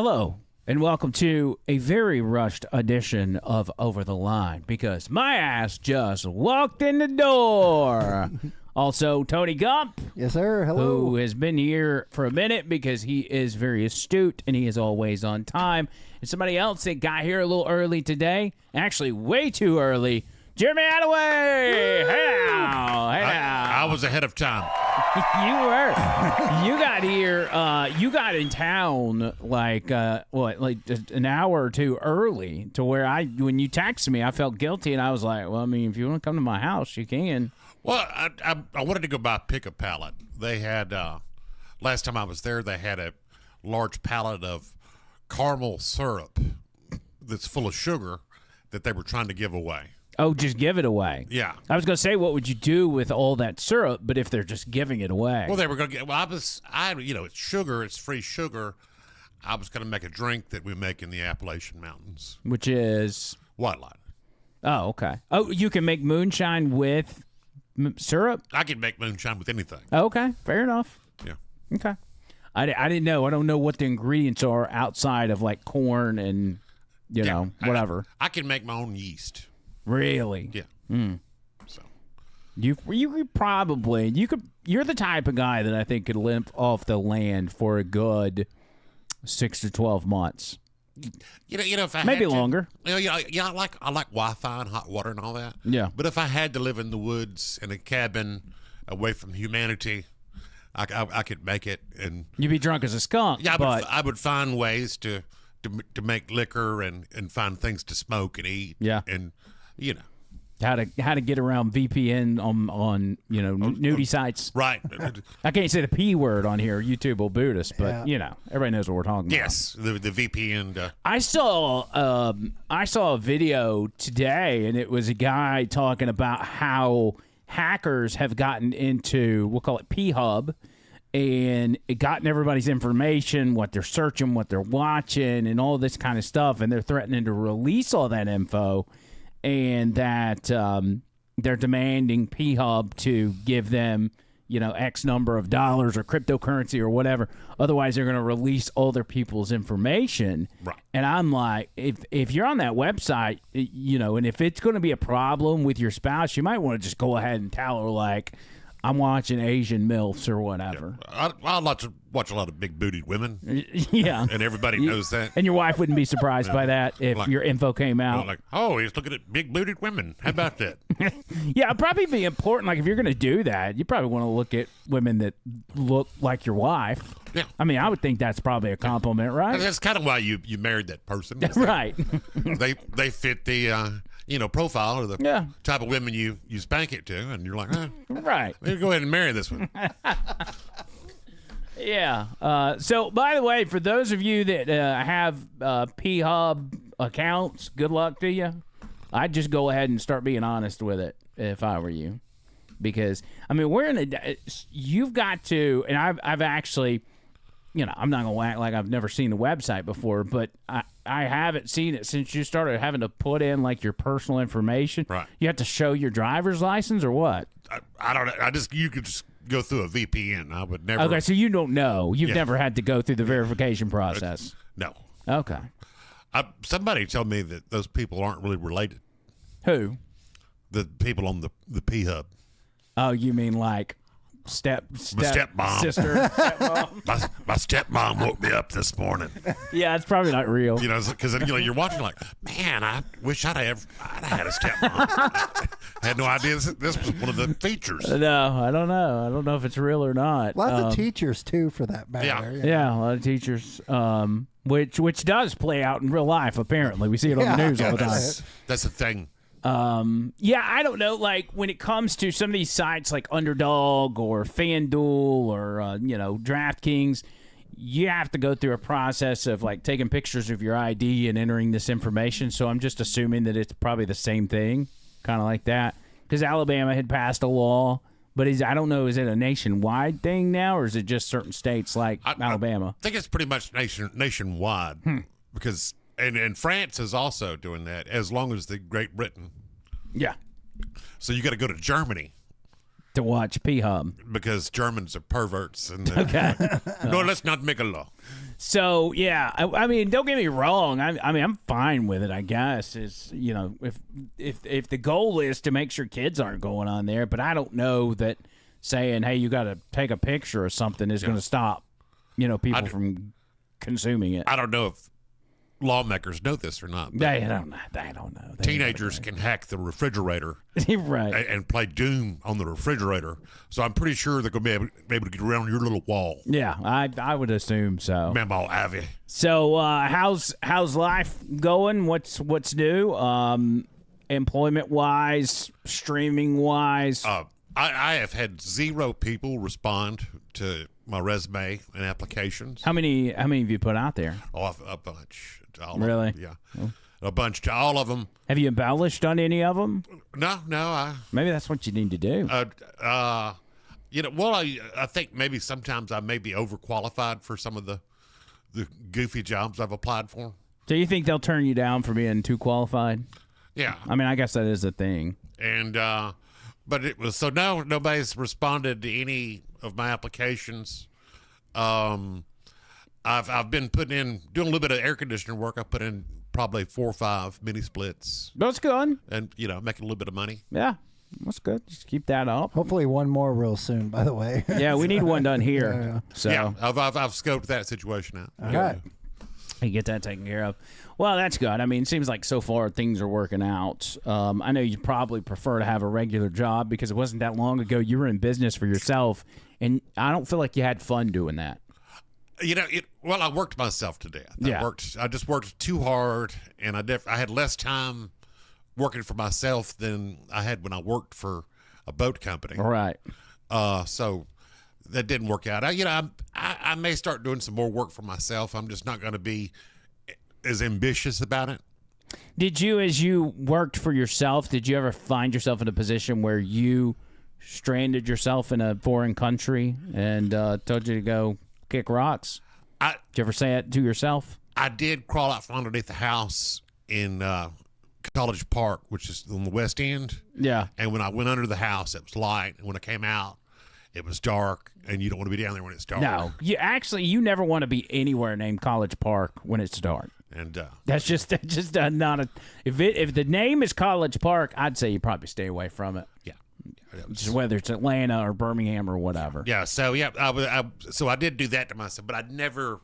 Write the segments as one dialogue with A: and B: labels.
A: Hello, and welcome to a very rushed edition of Over the Line, because my ass just walked in the door. Also, Tony Gump.
B: Yes, sir. Hello.
A: Who has been here for a minute because he is very astute and he is always on time. And somebody else that got here a little early today, actually way too early, Jeremy Addaway. Hey now. Hey now.
C: I was ahead of time.
A: You were. You got here. You got in town like an hour or two early, to where when you texted me, I felt guilty, and I was like, well, I mean, if you want to come to my house, you can.
C: Well, I wanted to go buy a pickup pallet. They had last time I was there, they had a large pallet of caramel syrup that's full of sugar that they were trying to give away.
A: Oh, just give it away.
C: Yeah.
A: I was going to say, what would you do with all that syrup? But if they're just giving it away.
C: Well, they were going to get, it's sugar, it's free sugar. I was going to make a drink that we make in the Appalachian Mountains.
A: Which is?
C: White Lightning.
A: Oh, okay. Oh, you can make moonshine with syrup?
C: I can make moonshine with anything.
A: Okay, fair enough.
C: Yeah.
A: Okay. I didn't know. I don't know what the ingredients are outside of like corn and, whatever.
C: I can make my own yeast.
A: Really?
C: Yeah. So
A: you could probably you're the type of guy that I think could limp off the land for a good 6 to 12 months.
C: If I
A: maybe
C: had to,
A: longer.
C: I like Wi-Fi and hot water and all that.
A: Yeah.
C: But if I had to live in the woods in a cabin away from humanity, I could make it. And
A: you'd be drunk as a skunk.
C: Yeah,
A: but
C: I would find ways to make liquor and find things to smoke and eat.
A: Yeah.
C: And
A: how to get around VPN on nudie sites.
C: Right.
A: I can't say the P word on here. YouTube will boot us, but everybody knows what we're talking about.
C: Yes, the VPN.
A: I saw a video today, and it was a guy talking about how hackers have gotten into, we'll call it P-Hub, and it gotten everybody's information, what they're searching, what they're watching, and all this kind of stuff, and they're threatening to release all that info. And that they're demanding P-Hub to give them, X number of dollars or cryptocurrency or whatever. Otherwise, they're going to release all their people's information.
C: Right.
A: And I'm like, if you're on that website, and if it's going to be a problem with your spouse, you might want to just go ahead and tell her, like, I'm watching Asian MILFs or whatever.
C: Yeah. I watch a lot of big-bootied women.
A: Yeah.
C: And everybody knows that.
A: And your wife wouldn't be surprised by that if your info came out.
C: Like, oh, he's looking at big-bootied women. How about that?
A: Yeah, it'd probably be important. Like, if you're going to do that, you probably want to look at women that look like your wife.
C: Yeah.
A: I mean, I would think that's probably a compliment, right?
C: That's kind of why you married that person.
A: Right.
C: They fit the profile or the type of women you spank it to, and you're like,
A: right.
C: Maybe go ahead and marry this one.
A: Yeah. So, by the way, for those of you that have P-Hub accounts, good luck to you. I'd just go ahead and start being honest with it if I were you. Because, I mean, you've got to, and I've actually, I'm not going to act like I've never seen the website before, but I haven't seen it since you started having to put in, like, your personal information.
C: Right.
A: You have to show your driver's license or what?
C: I don't know. You could just go through a VPN. I would never.
A: Okay, so you don't know. You've never had to go through the verification process.
C: No.
A: Okay.
C: Somebody told me that those people aren't really related.
A: Who?
C: The people on the P-Hub.
A: Oh, you mean like
C: my stepmom.
A: Sister, stepmom.
C: My stepmom woke me up this morning.
A: Yeah, it's probably not real.
C: Because you're watching like, man, I wish I'd had a stepmom. I had no idea this was one of the features.
A: No, I don't know. I don't know if it's real or not.
B: Lots of teachers too, for that matter.
A: Yeah, a lot of teachers. Which does play out in real life. Apparently, we see it on the news all the time.
C: That's the thing.
A: Yeah, I don't know. Like, when it comes to some of these sites like Underdog or FanDuel or DraftKings, you have to go through a process of like taking pictures of your ID and entering this information. So I'm just assuming that it's probably the same thing, kind of like that. Because Alabama had passed a law, but I don't know, is it a nationwide thing now, or is it just certain states like Alabama?
C: I think it's pretty much nationwide because. And France is also doing that, as long as the Great Britain.
A: Yeah.
C: So you got to go to Germany
A: To watch P-Hub.
C: because Germans are perverts. And
A: Okay.
C: no, let's not make a law.
A: So yeah, I mean, don't get me wrong. I mean, I'm fine with it. I guess is if the goal is to make sure kids aren't going on there, but I don't know that saying, hey, you got to take a picture or something is going to stop people from consuming it.
C: I don't know if lawmakers know this or not. But
A: They don't know. They
C: teenagers can hack the refrigerator
A: right.
C: and play Doom on the refrigerator. So I'm pretty sure they're going to be able to get around your little wall.
A: Yeah, I would assume so.
C: Memo Ivy.
A: So how's life going? What's new? Employment wise, streaming wise.
C: I have had 0 people respond to my resume and applications.
A: How many have you put out there?
C: Oh, a bunch.
A: Really?
C: Yeah. A bunch. All of them.
A: Have you embellished on any of them?
C: No.
A: Maybe that's what you need to do.
C: I think maybe sometimes I may be overqualified for some of the goofy jobs I've applied for.
A: Do you think they'll turn you down for being too qualified?
C: Yeah.
A: I mean, I guess that is a thing.
C: And but it was so now nobody's responded to any of my applications. I've been doing a little bit of air conditioner work. I put in probably 4 or 5 mini splits,
A: That's good.
C: and making a little bit of money.
A: Yeah, that's good. Just keep that up.
B: Hopefully one more real soon, by the way.
A: Yeah, we need one done here.
B: Yeah.
A: So
C: Yeah, I've scoped that situation out.
B: All right.
A: you get that taken care of. Well, that's good. I mean, it seems like so far things are working out. I know you probably prefer to have a regular job because it wasn't that long ago you were in business for yourself, and I don't feel like you had fun doing that.
C: I worked myself to death.
A: Yeah.
C: I just worked too hard, and I had less time working for myself than I had when I worked for a boat company.
A: All right.
C: So that didn't work out. I may start doing some more work for myself. I'm just not going to be as ambitious about it.
A: Did you, as you worked for yourself, did you ever find yourself in a position where you stranded yourself in a foreign country and told you to go kick rocks? Did you ever say it to yourself?
C: I did crawl out from underneath the house in College Park, which is on the West End.
A: Yeah.
C: And when I went under the house, it was light. And when I came out, it was dark. And you don't want to be down there when it's dark.
A: No. You never want to be anywhere named College Park when it's dark.
C: And
A: That's just not a. If the name is College Park, I'd say you probably stay away from it.
C: yeah.
A: Just whether it's Atlanta or Birmingham or whatever.
C: Yeah, so I did do that to myself, but I never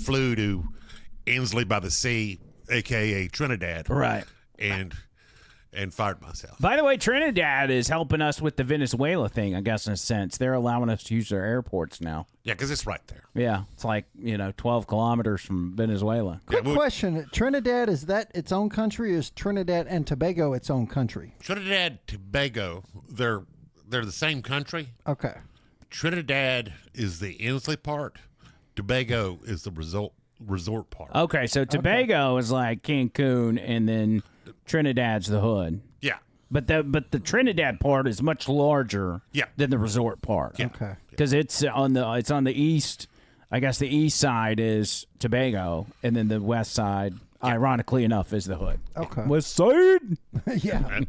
C: flew to Inslee by the Sea, aka Trinidad,
A: Right.
C: and fired myself.
A: By the way, Trinidad is helping us with the Venezuela thing, I guess, in a sense. They're allowing us to use their airports now.
C: Yeah, because it's right there.
A: Yeah, it's like, 12 kilometers from Venezuela.
B: Quick question. Trinidad, is that its own country, or is Trinidad and Tobago its own country?
C: Trinidad, Tobago, they're the same country.
B: Okay.
C: Trinidad is the Inslee part. Tobago is the resort part.
A: Okay, so Tobago is like Cancun, and then Trinidad's the hood.
C: Yeah.
A: But the Trinidad part is much larger
C: Yeah.
A: than the resort part.
C: Yeah.
B: Okay.
A: Because it's on the east. I guess the east side is Tobago, and then the west side, ironically enough, is the hood.
B: Okay.
A: West side.
B: Yeah.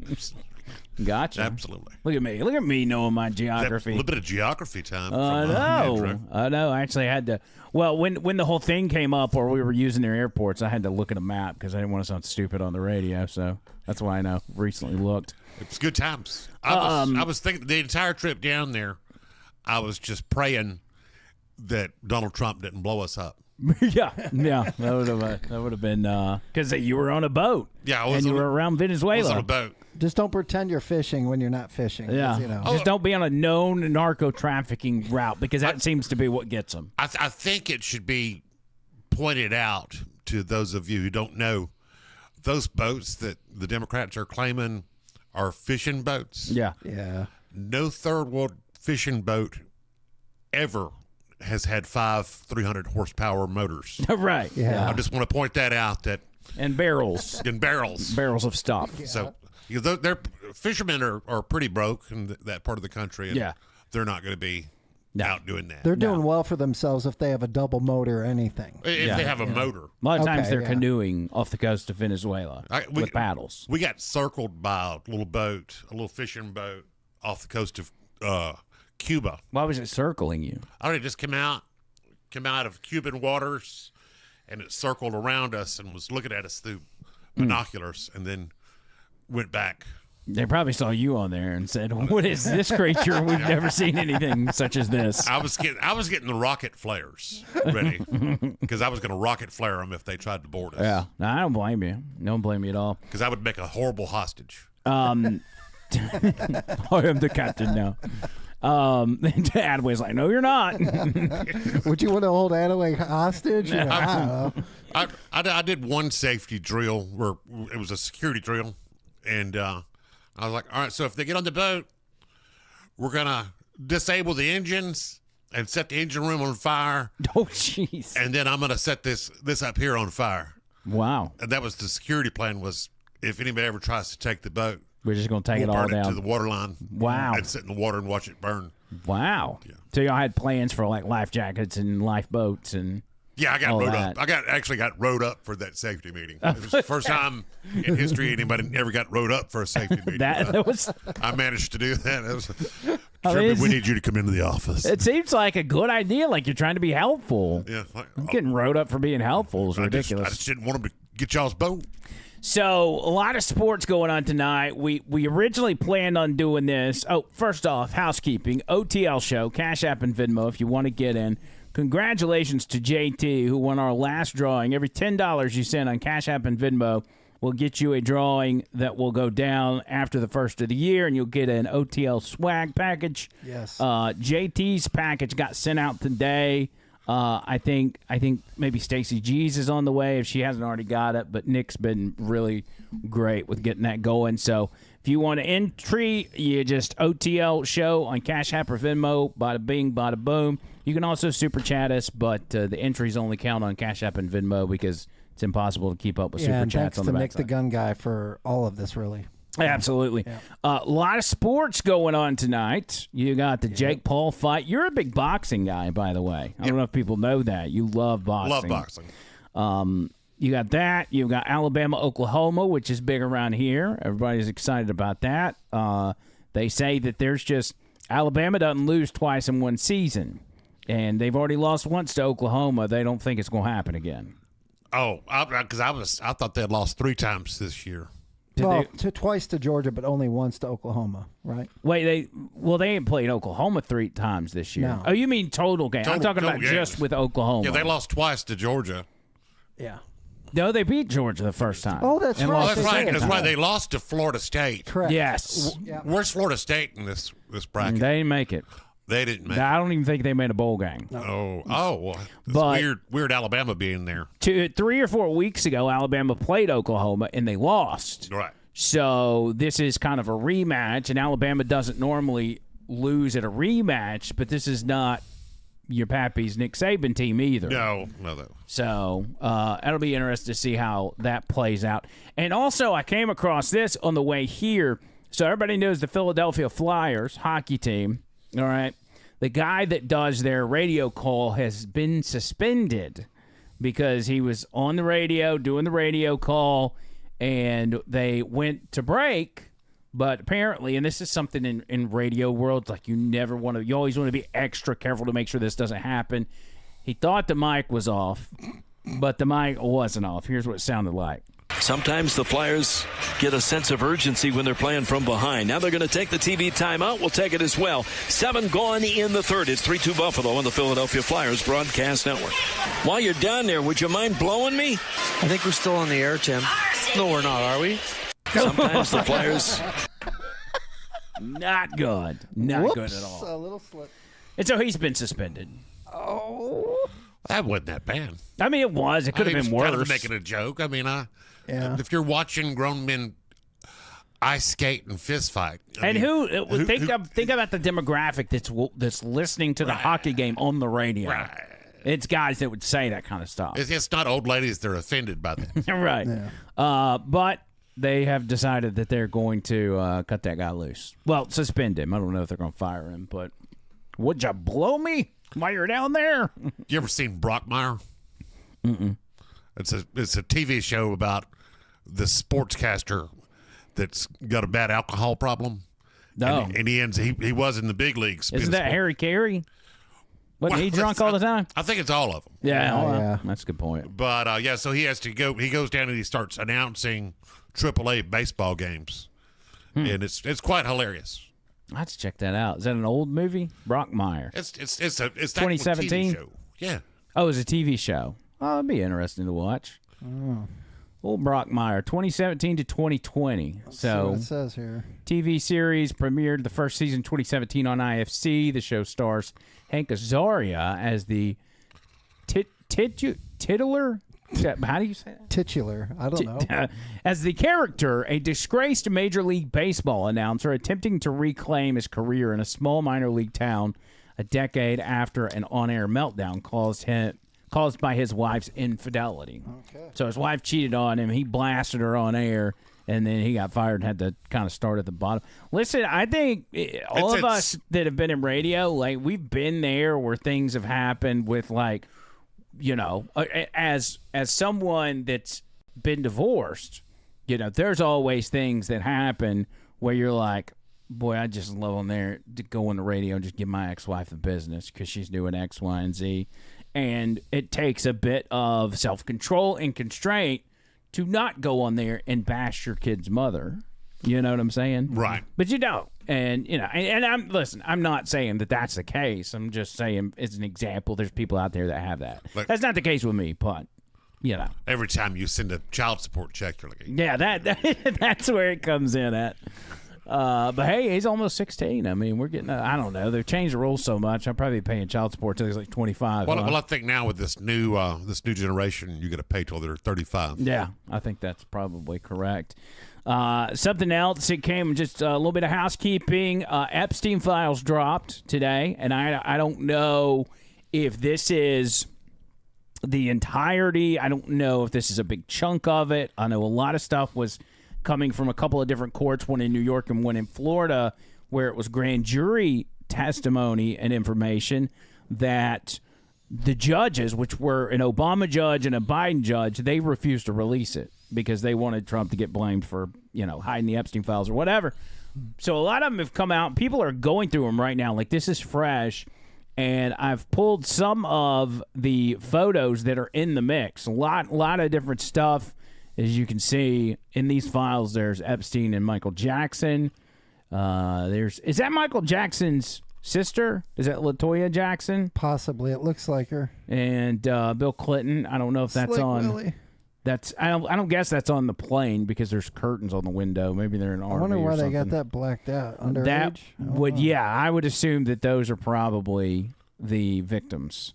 A: Gotcha.
C: Absolutely.
A: Look at me knowing my
C: A
A: geography.
C: little bit of geography time.
A: I know. I actually had to. Well, when the whole thing came up, or we were using their airports, I had to look at a map because I didn't want to sound stupid on the radio. So that's why I know. Recently looked.
C: It's good times. I was thinking the entire trip down there, I was just praying that Donald Trump didn't blow us up.
A: yeah. That would have been because you were on a boat.
C: Yeah, I was
A: and you
C: on
A: were around
C: I was
A: Venezuela.
C: on a boat.
B: Just don't pretend you're fishing when you're not fishing. 'cause,
A: Yeah. Just don't be on a known narco trafficking route because that seems to be what gets them.
C: I think it should be pointed out to those of you who don't know, those boats that the Democrats are claiming are fishing boats.
A: Yeah.
B: Yeah.
C: No third world fishing boat ever has had 5 300 horsepower motors.
A: Right.
B: Yeah.
C: I just want to point that out, that
A: And barrels.
C: in barrels.
A: Barrels of stuff.
C: So their fishermen are pretty broke in that part of the country. And
A: Yeah.
C: they're not going to be out doing that.
B: They're doing well for themselves if they have a double motor or anything.
C: If they have a motor.
A: A lot of times
B: Okay,
A: they're
B: yeah.
A: canoeing off the coast of Venezuela with paddles.
C: We got circled by a little boat, a little fishing boat off the coast of Cuba.
A: Why was it circling you?
C: I don't know, it just came out of Cuban waters, and it circled around us and was looking at us through binoculars, and then went back.
A: They probably saw you on there and said, "What is this creature? We've never seen anything such as this."
C: I was getting the rocket flares ready because I was going to rocket flare them if they tried to board us.
A: Yeah, no, I don't blame you. Don't blame you at all.
C: Because I would make a horrible hostage.
A: I am the captain now. Addaway's like, "No, you're not."
B: Would you want to hold Addaway hostage? I don't know.
C: I did one safety drill where it was a security drill, and I was like, all right, so if they get on the boat, we're going to disable the engines and set the engine room on fire.
A: Oh, jeez.
C: And then I'm going to set this up here on fire.
A: Wow.
C: And that was the security plan, was if anybody ever tries to take the boat,
A: We're just going to take
C: we'll
A: it all
C: burn it
A: down.
C: to the water line.
A: Wow.
C: And sit in the water and watch it burn.
A: Wow.
C: Yeah.
A: So y'all had plans for like life jackets and lifeboats and
C: Yeah, I got
A: all
C: rowed
A: that.
C: up. Actually got rowed up for that safety meeting. It was the first time in history anybody ever got rowed up for a safety meeting.
A: that was.
C: I managed to do that. It was,
A: I mean,
C: Jeremy, we need you to come into the office.
A: It seems like a good idea. Like you're trying to be helpful.
C: Yeah, like,
A: Getting rode up for being helpful is
C: I
A: ridiculous.
C: just didn't want him to get y'all's boat.
A: So a lot of sports going on tonight. We originally planned on doing this. Oh, first off, housekeeping. OTL show, Cash App and Venmo if you want to get in. Congratulations to JT who won our last drawing. Every $10 you send on Cash App and Venmo will get you a drawing that will go down after the first of the year, and you'll get an OTL swag package.
B: Yes.
A: JT's package got sent out today. I think maybe Stacey G's is on the way if she hasn't already got it, but Nick's been really great with getting that going. So if you want to entry, you just OTL show on Cash App or Venmo, bada bing, bada boom. You can also super chat us, but the entries only count on Cash App and Venmo because it's impossible to keep up with super
B: and
A: chats
B: thanks
A: on
B: to
A: the
B: Nick the
A: backside.
B: Gun Guy for all of this, really.
A: Absolutely. A lot of sports going on tonight. You got the Jake Paul fight. You're a big boxing guy, by the way. I don't know if people know that. You love boxing.
C: Love boxing.
A: You got that. You've got Alabama, Oklahoma, which is big around here. Everybody's excited about that. They say that there's just Alabama doesn't lose twice in one season, and they've already lost once to Oklahoma. They don't think it's going to happen again.
C: Oh, because I thought they had lost 3 times this year.
B: Twice to Georgia, but only once to Oklahoma, right?
A: Wait, they ain't played Oklahoma 3 times this year.
B: No.
A: Oh, you mean total game? I'm talking about
C: games.
A: just with Oklahoma.
C: Yeah, they lost twice to Georgia.
B: Yeah.
A: No, they beat Georgia the first time.
B: Oh, that's
A: And
B: right.
A: lost
C: That's
A: the
C: right.
A: second
C: That's
A: time.
C: right. They lost to Florida State.
B: Correct.
A: Yes.
B: Yeah.
C: Where's Florida State in this bracket?
A: They didn't make it.
C: They didn't make.
A: I don't even think they made a bowl game.
C: Well, it's
A: But-
C: weird Alabama being there.
A: 3 or 4 weeks ago, Alabama played Oklahoma, and they lost.
C: Right.
A: So this is kind of a rematch, and Alabama doesn't normally lose at a rematch, but this is not your Pappy's Nick Saban team either.
C: No.
A: So it'll be interesting to see how that plays out. And also, I came across this on the way here. So everybody knows the Philadelphia Flyers hockey team, all right? The guy that does their radio call has been suspended because he was on the radio doing the radio call, and they went to break. But apparently, and this is something in radio world, like you always want to be extra careful to make sure this doesn't happen. He thought the mic was off, but the mic wasn't off. Here's what it sounded like.
D: Sometimes the Flyers get a sense of urgency when they're playing from behind. Now they're going to take the TV timeout. We'll take it as well. 7 gone in the third. It's 3-2 Buffalo on the Philadelphia Flyers Broadcast Network. While you're down there, would you mind blowing me?
E: I think we're still on the air, Tim. No, we're not, are we?
D: Sometimes the Flyers...
A: Not good. Not good at
B: Whoops,
A: all.
B: a little slip.
A: And so he's been suspended.
B: Oh.
C: That wasn't that bad.
A: I mean, it was. It could have been
C: Kind of
A: worse.
C: making a joke. I mean,
B: Yeah.
C: if you're watching grown men ice skate and fist fight,
A: And
C: who
A: think about the demographic that's listening to the hockey game on the radio.
C: Right.
A: It's guys that would say that kind of stuff.
C: It's not old ladies that are offended by that.
A: Right.
B: Yeah.
A: But they have decided that they're going to cut that guy loose. Well, suspend him. I don't know if they're going to fire him, but would you blow me while you're down there?
C: You ever seen Brockmire? Mm-mm. It's a TV show about the sportscaster that's got a bad alcohol problem.
A: No.
C: And he was in the big leagues.
A: Isn't that Harry Carey? Wasn't he drunk all the time?
C: I think it's all of them.
A: Yeah, that's a good point.
C: But, so he has to go. He goes down and he starts announcing AAA baseball games. And it's quite hilarious.
A: I have to check that out. Is that an old movie? Brockmire.
C: It's
A: 2017?
C: TV show. Yeah.
A: Oh, it's a TV show. Oh, it'd be interesting to watch.
B: Oh.
A: Old Brockmire, 2017 to 2020.
B: See
A: So
B: what it says here.
A: TV series premiered the first season 2017 on IFC. The show stars Hank Azaria as the titular. How do you say that?
B: Titular. I don't know.
A: As the character, a disgraced Major League Baseball announcer attempting to reclaim his career in a small minor league town a decade after an on-air meltdown caused by his wife's infidelity.
B: Okay.
A: So his wife cheated on him. He blasted her on air, and then he got fired and had to kind of start at the bottom. Listen, I think all of us that have been in radio, like, we've been there where things have happened with, like, you know, as someone that's been divorced, you know, there's always things that happen where you're like, boy, I just love on there to go on the radio and just give my ex-wife the business because she's doing X, Y, and Z. And it takes a bit of self-control and constraint to not go on there and bash your kid's mother. You know what I'm saying?
C: Right.
A: But you don't. And, you know, and I'm not saying that that's the case. I'm just saying as an example, there's people out there that have that.
C: Like,
A: that's not the case with me, but, you know.
C: Every time you send a child support check, you're like,
A: yeah, that's where it comes in at. But hey, he's almost 16. I mean, we're getting, I don't know. They've changed the rules so much. I'm probably paying child support till he's like 25.
C: Well, I think now with this new generation, you got to pay till they're 35.
A: Yeah, I think that's probably correct. Something else, it came just a little bit of housekeeping. Epstein files dropped today, and I don't know if this is the entirety. I don't know if this is a big chunk of it. I know a lot of stuff was coming from a couple of different courts, one in New York and one in Florida, where it was grand jury testimony and information that the judges, which were an Obama judge and a Biden judge, they refused to release it because they wanted Trump to get blamed for, you know, hiding the Epstein files or whatever. So a lot of them have come out. People are going through them right now. Like, this is fresh. And I've pulled some of the photos that are in the mix. A lot of different stuff. As you can see in these files, there's Epstein and Michael Jackson. Is that Michael Jackson's sister? Is that LaToya Jackson?
B: Possibly. It looks like her.
A: And Bill Clinton. I don't know if that's
B: Slick
A: on.
B: Willie.
A: I don't guess that's on the plane because there's curtains on the window. Maybe they're in RV.
B: I wonder why
A: or
B: they
A: something.
B: got that blacked out. Underage?
A: That would, yeah, I would assume that those are probably the victims.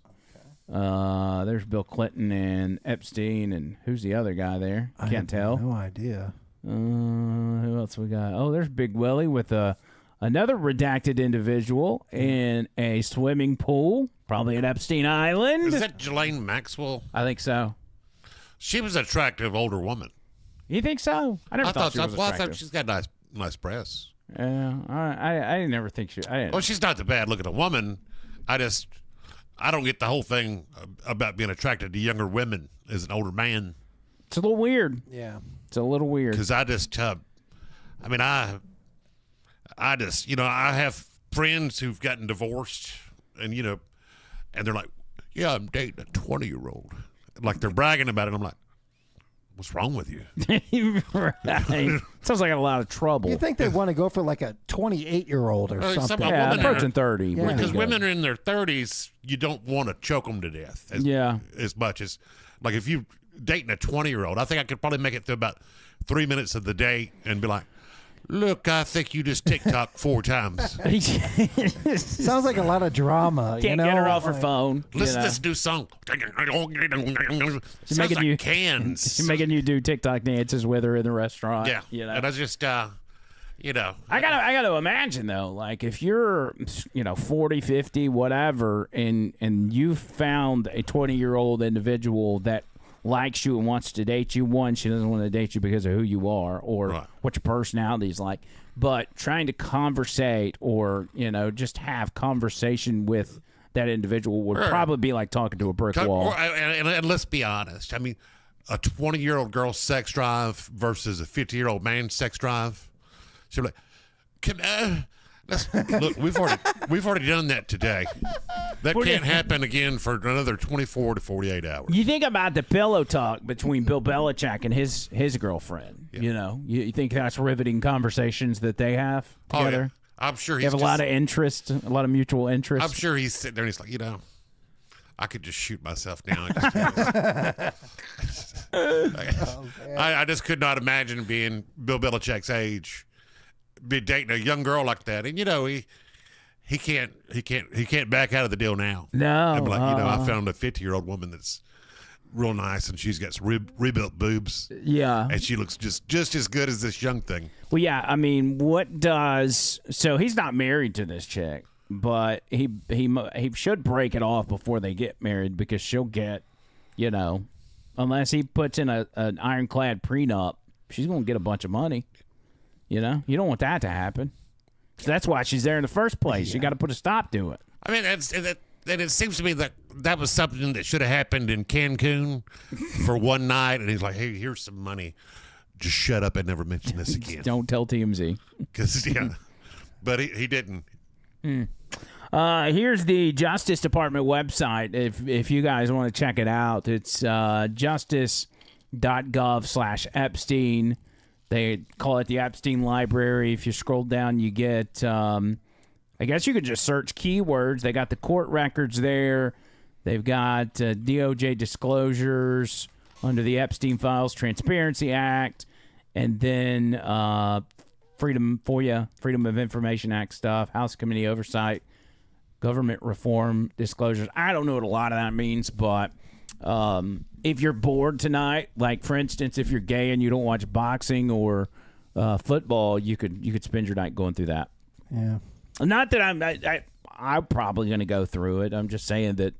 A: There's Bill Clinton and Epstein, and who's the other guy there? Can't tell.
B: No idea.
A: Who else we got? Oh, there's Big Willie with another redacted individual in a swimming pool, probably at Epstein Island.
C: Is that Ghislaine Maxwell?
A: I think so.
C: She was an attractive older woman.
A: You think so? I never thought she was attractive.
C: I thought she's got nice breasts.
A: Yeah, I never think she.
C: Well, she's not the bad looking woman. I don't get the whole thing about being attracted to younger women as an older man.
A: It's a little weird.
B: Yeah.
A: It's a little weird.
C: Because I have friends who've gotten divorced and they're like, yeah, I'm dating a 20-year-old. Like, they're bragging about it. I'm like, what's wrong with you?
A: Right. Sounds like a lot of trouble.
B: You think they want to go for like a 28-year-old or something?
A: Yeah,
C: woman
A: approaching 30.
B: Yeah.
C: Because women are in their 30s, you don't want to choke them to death as much as, like, if you dating a 20-year-old, I think I could probably make it through about 3 minutes of the day and be like, look, I think you just TikTok 4 times.
B: Sounds like a lot of drama.
A: Can't get her off her phone.
C: Listen to this new song. Sounds
A: making
C: like
A: you
C: cans.
A: She's making you do TikTok dances with her in the restaurant.
C: Yeah. And I just, I
A: gotta imagine though, like if you're 40, 50, whatever, and you found a 20-year-old individual that likes you and wants to date you. One, she doesn't want to date you because of who you are or what your personality is like. But trying to conversate or, just have conversation with that individual would probably be like talking to a brick wall.
C: And let's be honest. I mean, a 20-year-old girl's sex drive versus a 50-year-old man's sex drive. She'll be like, Look, we've already done that today. That can't happen again for another 24 to 48 hours.
A: You think about the pillow talk between Bill Belichick and his girlfriend.
C: Yeah.
A: You know, you think that's riveting conversations that they have together?
C: Oh, yeah. I'm sure
A: They have a lot of interest, a lot of mutual interest.
C: I'm sure he's sitting there and he's like, I could just shoot myself down. I just could not imagine being Bill Belichick's age, be dating a young girl like that, and he can't back out of the deal now.
A: No,
C: I'm like, I found a 50-year-old woman that's real nice, and she's got some rebuilt boobs.
A: Yeah,
C: and she looks just as good as this young thing.
A: Well, yeah. I mean, so he's not married to this chick. But he should break it off before they get married because she'll get, unless he puts in an ironclad prenup, she's going to get a bunch of money. You don't want that to happen. So that's why she's there in the first place. You got to put a stop to it.
C: I mean, it seems to me that was something that should have happened in Cancun for one night. And he's like, hey, here's some money. Just shut up and never mention this again.
A: Don't tell TMZ.
C: But he didn't.
A: Here's the Justice Department website. If you guys want to check it out, it's justice.gov/Epstein. They call it the Epstein Library. If you scroll down, you get, I guess you could just search keywords. They got the court records there. They've got DOJ disclosures under the Epstein Files Transparency Act, and then Freedom of Information Act stuff, House Committee Oversight, government reform disclosures. I don't know what a lot of that means, but if you're bored tonight, like for instance, if you're gay and you don't watch boxing or football, you could spend your night going through that.
B: Yeah.
A: Not that I'm probably going to go through it. I'm just saying that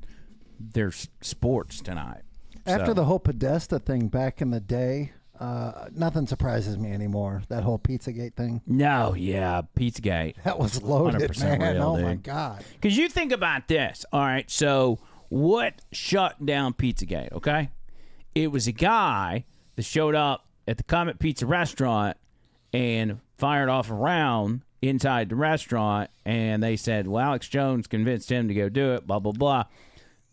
A: there's sports tonight.
B: After the whole Podesta thing back in the day, nothing surprises me anymore. That whole Pizzagate thing.
A: No, yeah, Pizzagate.
B: That was loaded, man.
A: Real,
B: oh,
A: dude.
B: my God.
A: Because you think about this. All right, so what shut down Pizzagate, okay? It was a guy that showed up at the Comet Pizza restaurant and fired off a round inside the restaurant, and they said, well, Alex Jones convinced him to go do it, blah, blah, blah.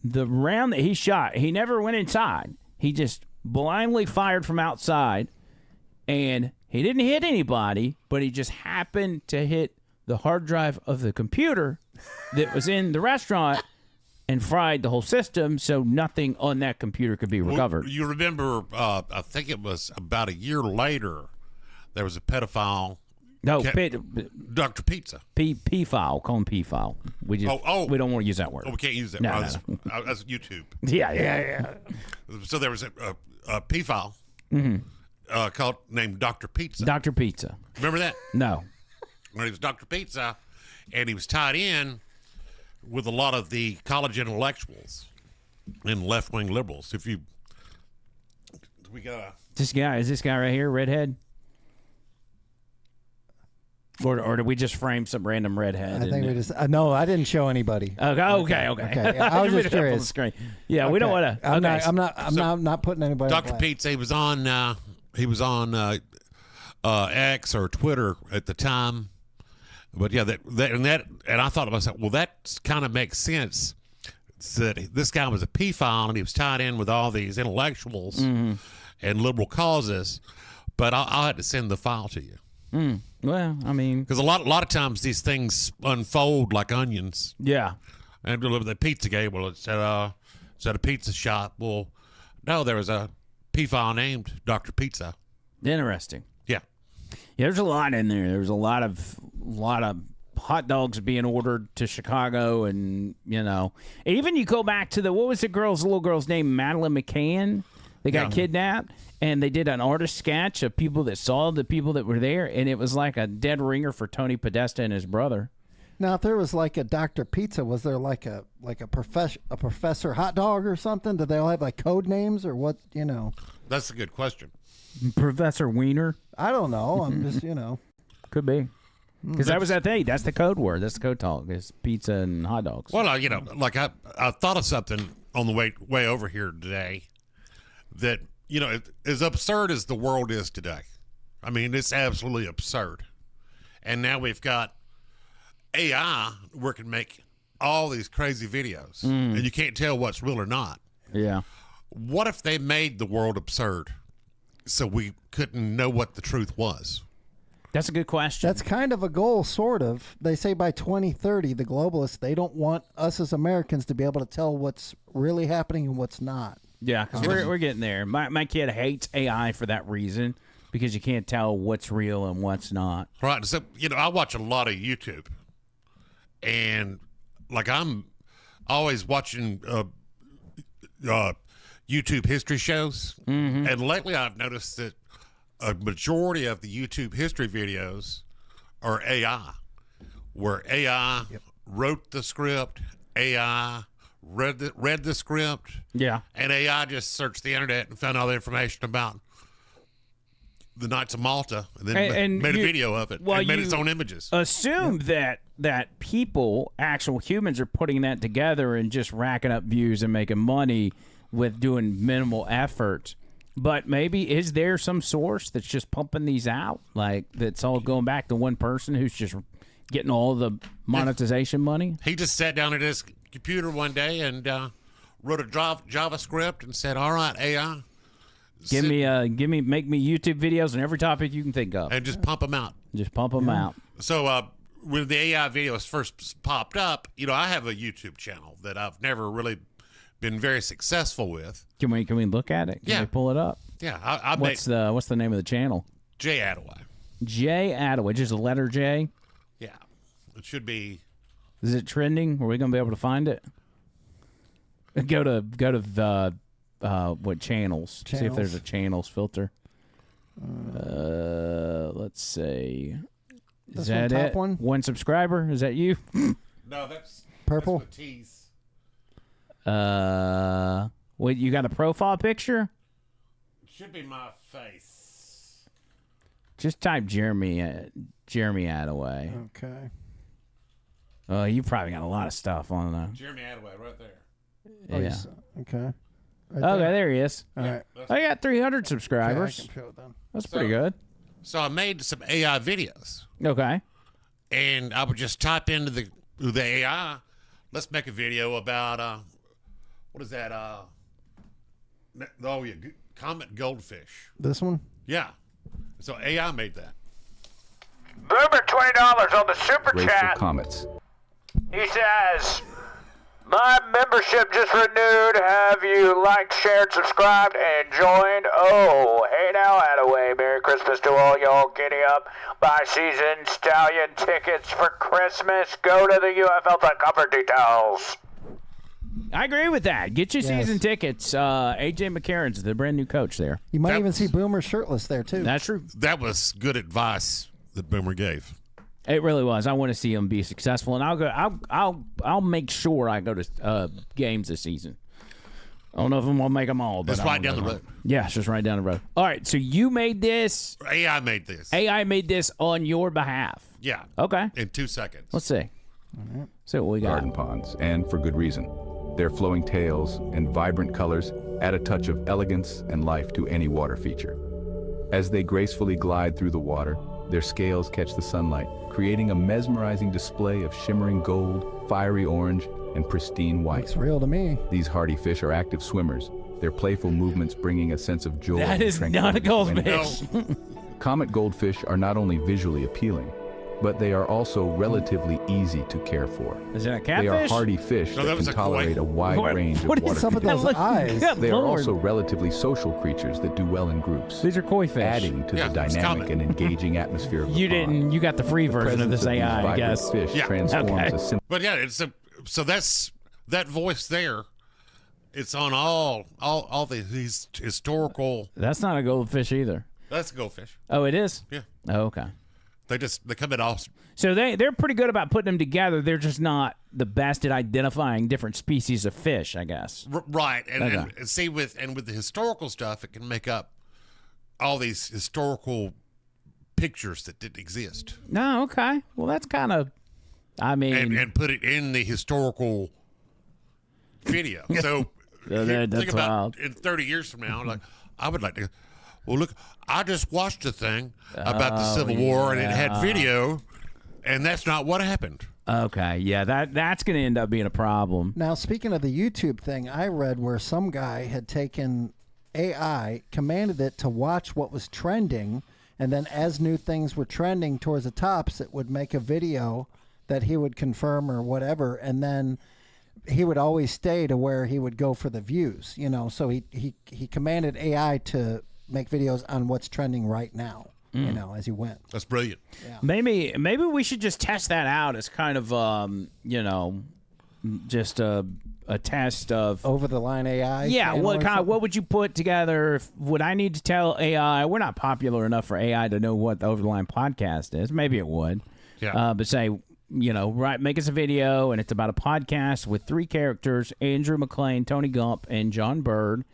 A: The round that he shot, he never went inside. He just blindly fired from outside, and he didn't hit anybody, but he just happened to hit the hard drive of the computer that was in the restaurant and fried the whole system, so nothing on that computer could be recovered.
C: Well, you remember, I think it was about a year later, there was a pedophile.
A: No,
C: Dr. Pizza.
A: P-file. Call him P-file. We just we don't want to use that word.
C: Oh, we can't use that
A: no,
C: word.
A: No.
C: That's YouTube.
A: Yeah.
C: So there was a P-file named Dr. Pizza.
A: Dr. Pizza.
C: Remember that?
A: No.
C: When he was Dr. Pizza, and he was tied in with a lot of the college intellectuals and left-wing liberals. Is
A: this guy right here, redhead? Or did we just frame some random redhead?
B: I think we just no. I didn't show anybody.
A: Okay.
B: Yeah, I was just curious.
A: Yeah, we don't want to.
B: I'm not putting anybody.
C: Dr. Pizza. He was on X or Twitter at the time. But yeah, and I thought to myself, well, that kind of makes sense. That this guy was a pedophile and he was tied in with all these intellectuals and liberal causes. But I had to send the file to you.
A: Well, I mean,
C: because a lot of times these things unfold like onions.
A: Yeah.
C: And the Pizzagate, well, it's at a pizza shop. Well, no, there was a pedophile named Dr. Pizza.
A: Interesting.
C: Yeah.
A: Yeah, there's a lot in there. There's a lot of hot dogs being ordered to Chicago, and even you go back to what was the little girl's name, Madeline McCann. They got kidnapped, and they did an artist sketch of people that saw the people that were there, and it was like a dead ringer for Tony Podesta and his brother.
B: Now, if there was like a Dr. Pizza, was there like a Professor Hot Dog or something? Did they all have like code names or what?
C: That's a good question.
A: Professor Wiener.
B: I don't know. I'm just
A: could be. Because that was that thing. That's the code word. That's the code talk. It's pizza and hot dogs.
C: Well, like I thought of something on the way over here today that, as absurd as the world is today. I mean, it's absolutely absurd. And now we've got AI where it can make all these crazy videos, and you can't tell what's real or not.
A: Yeah.
C: What if they made the world absurd so we couldn't know what the truth was?
A: That's a good question.
B: That's kind of a goal, sort of. They say by 2030, the globalists, they don't want us as Americans to be able to tell what's really happening and what's not.
A: Yeah, because we're getting there. My kid hates AI for that reason, because you can't tell what's real and what's not.
C: Right. So, I watch a lot of YouTube, and like I'm always watching YouTube history shows. Mm-hmm. And lately I've noticed that a majority of the YouTube history videos are AI, where AI wrote the script, AI read the script, and AI just searched the internet and found all the information about the Knights of Malta, and then made a video of it, and made its own images.
A: Assume that people, actual humans, are putting that together and just racking up views and making money with doing minimal effort. But maybe is there some source that's just pumping these out? Like, that's all going back to one person who's just getting all the monetization money?
C: He just sat down at his computer one day and wrote a JavaScript and said, "All right, AI,
A: make me YouTube videos on every topic you can think of,
C: and just pump them out."
A: Just pump them out.
C: So when the AI videos first popped up, I have a YouTube channel that I've never really been very successful with.
A: Can we look at it? Can we pull it up?
C: Yeah.
A: What's the name of the channel?
C: J Addaway.
A: J Addaway, just a letter J.
C: Yeah, it should be.
A: Is it trending? Are we gonna be able to find it? Go to the what channels? See if there's a channels filter. Let's see. Is that
B: top
A: it?
B: one?
A: One subscriber? Is that you?
C: No, that's
B: purple.
C: That's T's.
A: Wait, you got a profile picture?
C: Should be my face.
A: Just type Jeremy Addaway.
B: Okay.
A: Oh, you probably got a lot of stuff on there.
C: Jeremy Addaway, right there.
A: Yeah.
B: Okay. Right
A: Okay, there he is.
B: All right.
A: I got 300
B: Okay, I
A: subscribers.
B: can show it then.
A: That's pretty good.
C: So I made some AI videos,
A: Okay.
C: and I would just type into the AI. Let's make a video about what is that? Comet goldfish.
B: This one?
C: Yeah. So AI made that.
F: Boomer, $20 on the super
G: Race
F: chat.
G: for comets.
F: He says, "My membership just renewed. Have you liked, shared, subscribed, and joined? Oh, hey now, Addaway. Merry Christmas to all y'all. Giddy up. Buy season stallion tickets for Christmas. Go to the UFL.com for details."
A: I agree with that. Get your season tickets. AJ McCarron's the brand new coach there.
B: You might even see Boomer shirtless there, too.
A: That's true.
C: That was good advice that Boomer gave.
A: It really was. I want to see him be successful, and I'll go. I'll make sure I go to games this season. I don't know if I'm gonna make them all, but
C: It's right down the road.
A: Yeah, it's just right down the road. All right, so you made this.
C: AI made this.
A: AI made this on your behalf.
C: Yeah.
A: Okay.
C: In 2 seconds.
A: Let's see. See what we got.
G: Garden ponds, and for good reason. Their flowing tails and vibrant colors add a touch of elegance and life to any water feature. As they gracefully glide through the water, their scales catch the sunlight, creating a mesmerizing display of shimmering gold, fiery orange, and pristine white.
B: It's real to me.
G: These hardy fish are active swimmers, their playful movements bringing a sense of joy.
A: That
G: and
A: is not a
G: tranquility.
A: goldfish.
G: Comet goldfish are not only visually appealing, but they are also relatively easy to care for.
A: Is it a
G: They
A: catfish?
G: are hardy fish
C: No, that
G: that
C: was
G: can
C: a koi.
G: tolerate a wide range
A: What
G: of
A: is
G: water
B: some of
G: conditions.
B: those eyes?
A: Good
G: They are
A: Lord.
G: also relatively social creatures that do well in groups,
A: These are koi fish.
G: adding to
C: Yeah,
G: the
C: it's
G: dynamic
C: common.
G: and engaging atmosphere of the
A: You
G: pond.
A: didn't. You got the free
G: The
A: version of
G: presence
A: this
G: these
A: AI, I
G: vibrant
A: guess.
G: fish
C: Yeah.
G: transforms
A: Okay.
G: a simple
C: But yeah, so that's that voice there. It's on all these historical.
A: That's not a goldfish either.
C: That's a goldfish.
A: Oh, it is.
C: Yeah.
A: Oh, okay.
C: They come in all.
A: So they're pretty good about putting them together. They're just not the best at identifying different species of fish, I guess.
C: Right, and,
A: Okay.
C: and see with the historical stuff, it can make up all these historical pictures that didn't exist,
A: No, okay. Well, that's kind of. I mean,
C: and put it in the historical video. So
A: that's
C: think about
A: wild.
C: in 30 years from now, like I would like to. Well, look, I just watched a thing about the Civil War, and it had video, and that's not what happened.
A: Okay, yeah, that's going to end up being a problem.
B: Now, speaking of the YouTube thing, I read where some guy had taken AI, commanded it to watch what was trending, and then as new things were trending towards the tops, it would make a video that he would confirm or whatever, and then he would always stay to where he would go for the views, you know. So he commanded AI to make videos on what's trending right now, you know, as he went.
C: That's brilliant.
B: Yeah.
A: Maybe we should just test that out as kind of just a test of
B: Over the line AI.
A: yeah.
B: channel or
A: What would you put together? Would I need to tell AI? We're not popular enough for AI to know what the Over the Line podcast is. Maybe it would.
C: Yeah.
A: But say, make us a video, and it's about a podcast with 3 characters: Andrew McLean, Tony Gump, and John Bird.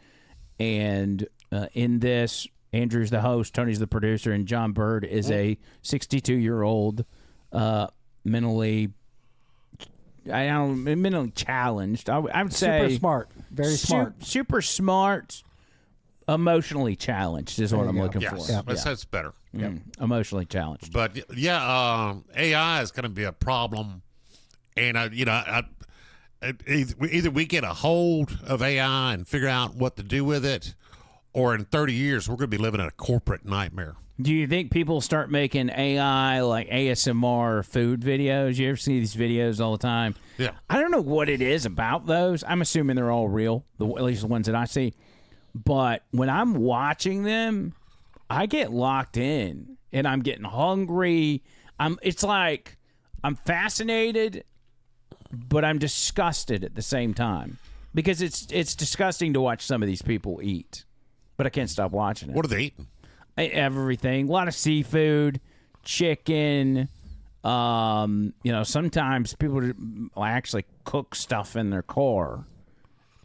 A: And in this, Andrew's the host, Tony's the producer, and John Bird is a 62-year-old mentally challenged. I would say
B: Super smart. Very smart.
A: super smart, emotionally challenged is what I'm looking
C: Yes,
A: for.
C: that's better.
A: Emotionally challenged.
C: But AI is going to be a problem, and either we get a hold of AI and figure out what to do with it, or in 30 years we're going to be living in a corporate nightmare.
A: Do you think people start making AI like ASMR food videos? You ever see these videos all the time?
C: Yeah.
A: I don't know what it is about those. I'm assuming they're all real, at least the ones that I see. But when I'm watching them, I get locked in, and I'm getting hungry. It's like I'm fascinated, but I'm disgusted at the same time because it's disgusting to watch some of these people eat, but I can't stop watching it.
C: What are they eating?
A: Everything, a lot of seafood, chicken. Sometimes people actually cook stuff in their car,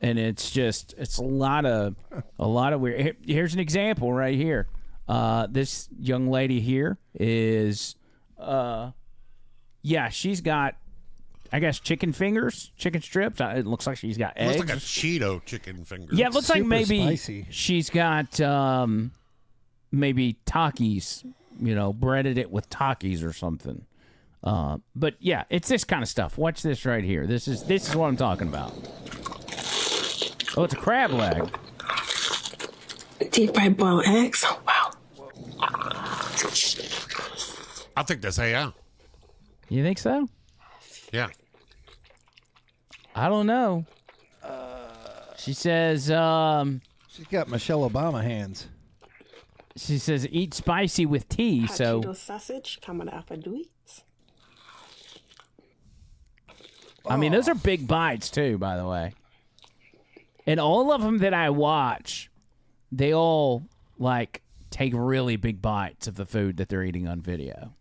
A: and it's a lot of weird. Here's an example right here. This young lady here is, she's got, I guess, chicken fingers, chicken strips. It looks like she's got eggs.
C: Looks like a Cheeto chicken finger.
A: Yeah, it looks like
B: Super
A: maybe
B: spicy.
A: she's got maybe Takis, breaded it with Takis or something. But yeah, it's this kind of stuff. Watch this right here. This is what I'm talking about. Oh, it's a crab leg.
H: Deep fried boiled eggs. Wow.
C: I think that's AI.
A: You think so?
C: Yeah.
A: I don't know. She says,
B: She's got Michelle Obama hands.
A: she says, eat spicy with tea. So
H: Cheeto sausage coming out for do eats.
A: I mean, those are big bites too, by the way. And all of them that I watch, they all take really big bites of the food that they're eating on video.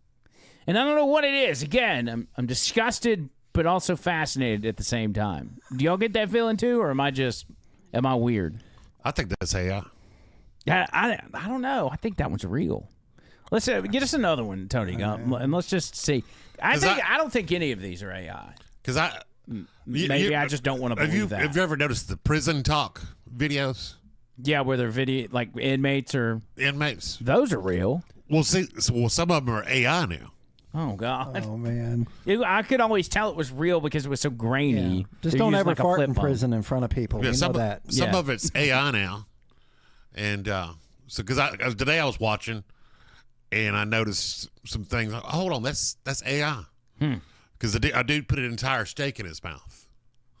A: And I don't know what it is. Again, I'm disgusted, but also fascinated at the same time. Do y'all get that feeling too, or am I weird?
C: I think that's AI.
A: I don't know. I think that one's real. Let's get us another one, Tony Gump, and let's just see. I don't think any of these are AI.
C: Because
A: Maybe I just don't want to believe that.
C: Have you ever noticed the prison talk videos?
A: Yeah, where they're like inmates or
C: Inmates.
A: those are real.
C: Well, some of them are AI now.
A: Oh God!
B: Oh man.
A: I could always tell it was real because it was so grainy.
B: Yeah. Just
A: They're
B: don't
A: using
B: ever
A: like a
B: fart
A: flip
B: in
A: phone.
B: prison in front of people.
C: Yeah,
B: We know that.
C: Some
A: Yeah.
C: of it's AI now, and because today I was watching, and I noticed some things. Hold on, that's AI. Because a dude put an entire steak in his mouth.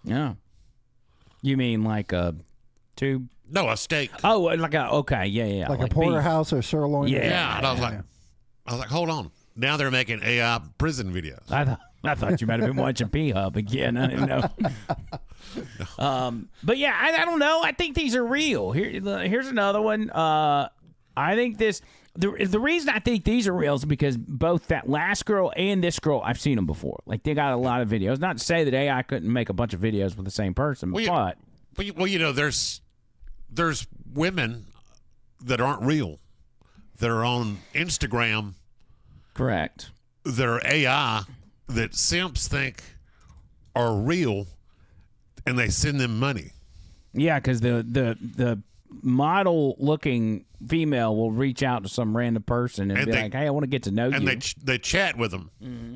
A: Yeah. You mean like a tube?
C: No, a steak.
A: Oh, like yeah.
B: Like a porterhouse or sirloin.
A: Yeah.
C: Yeah, and I was like, hold on. Now they're making AI prison videos.
A: I thought you might have been watching P-Hub again. I didn't know. But yeah, I don't know. I think these are real. Here's another one. I think the reason I think these are real is because both that last girl and this girl, I've seen them before. Like, they got a lot of videos. Not to say that AI couldn't make a bunch of videos with the same person, but
C: there's women that aren't real that are on Instagram.
A: correct.
C: That are AI that simps think are real, and they send them money.
A: Yeah, because the model-looking female will reach out to some random person and be like, "Hey, I want to get to know you."
C: And they chat with them.
A: Mm-hmm.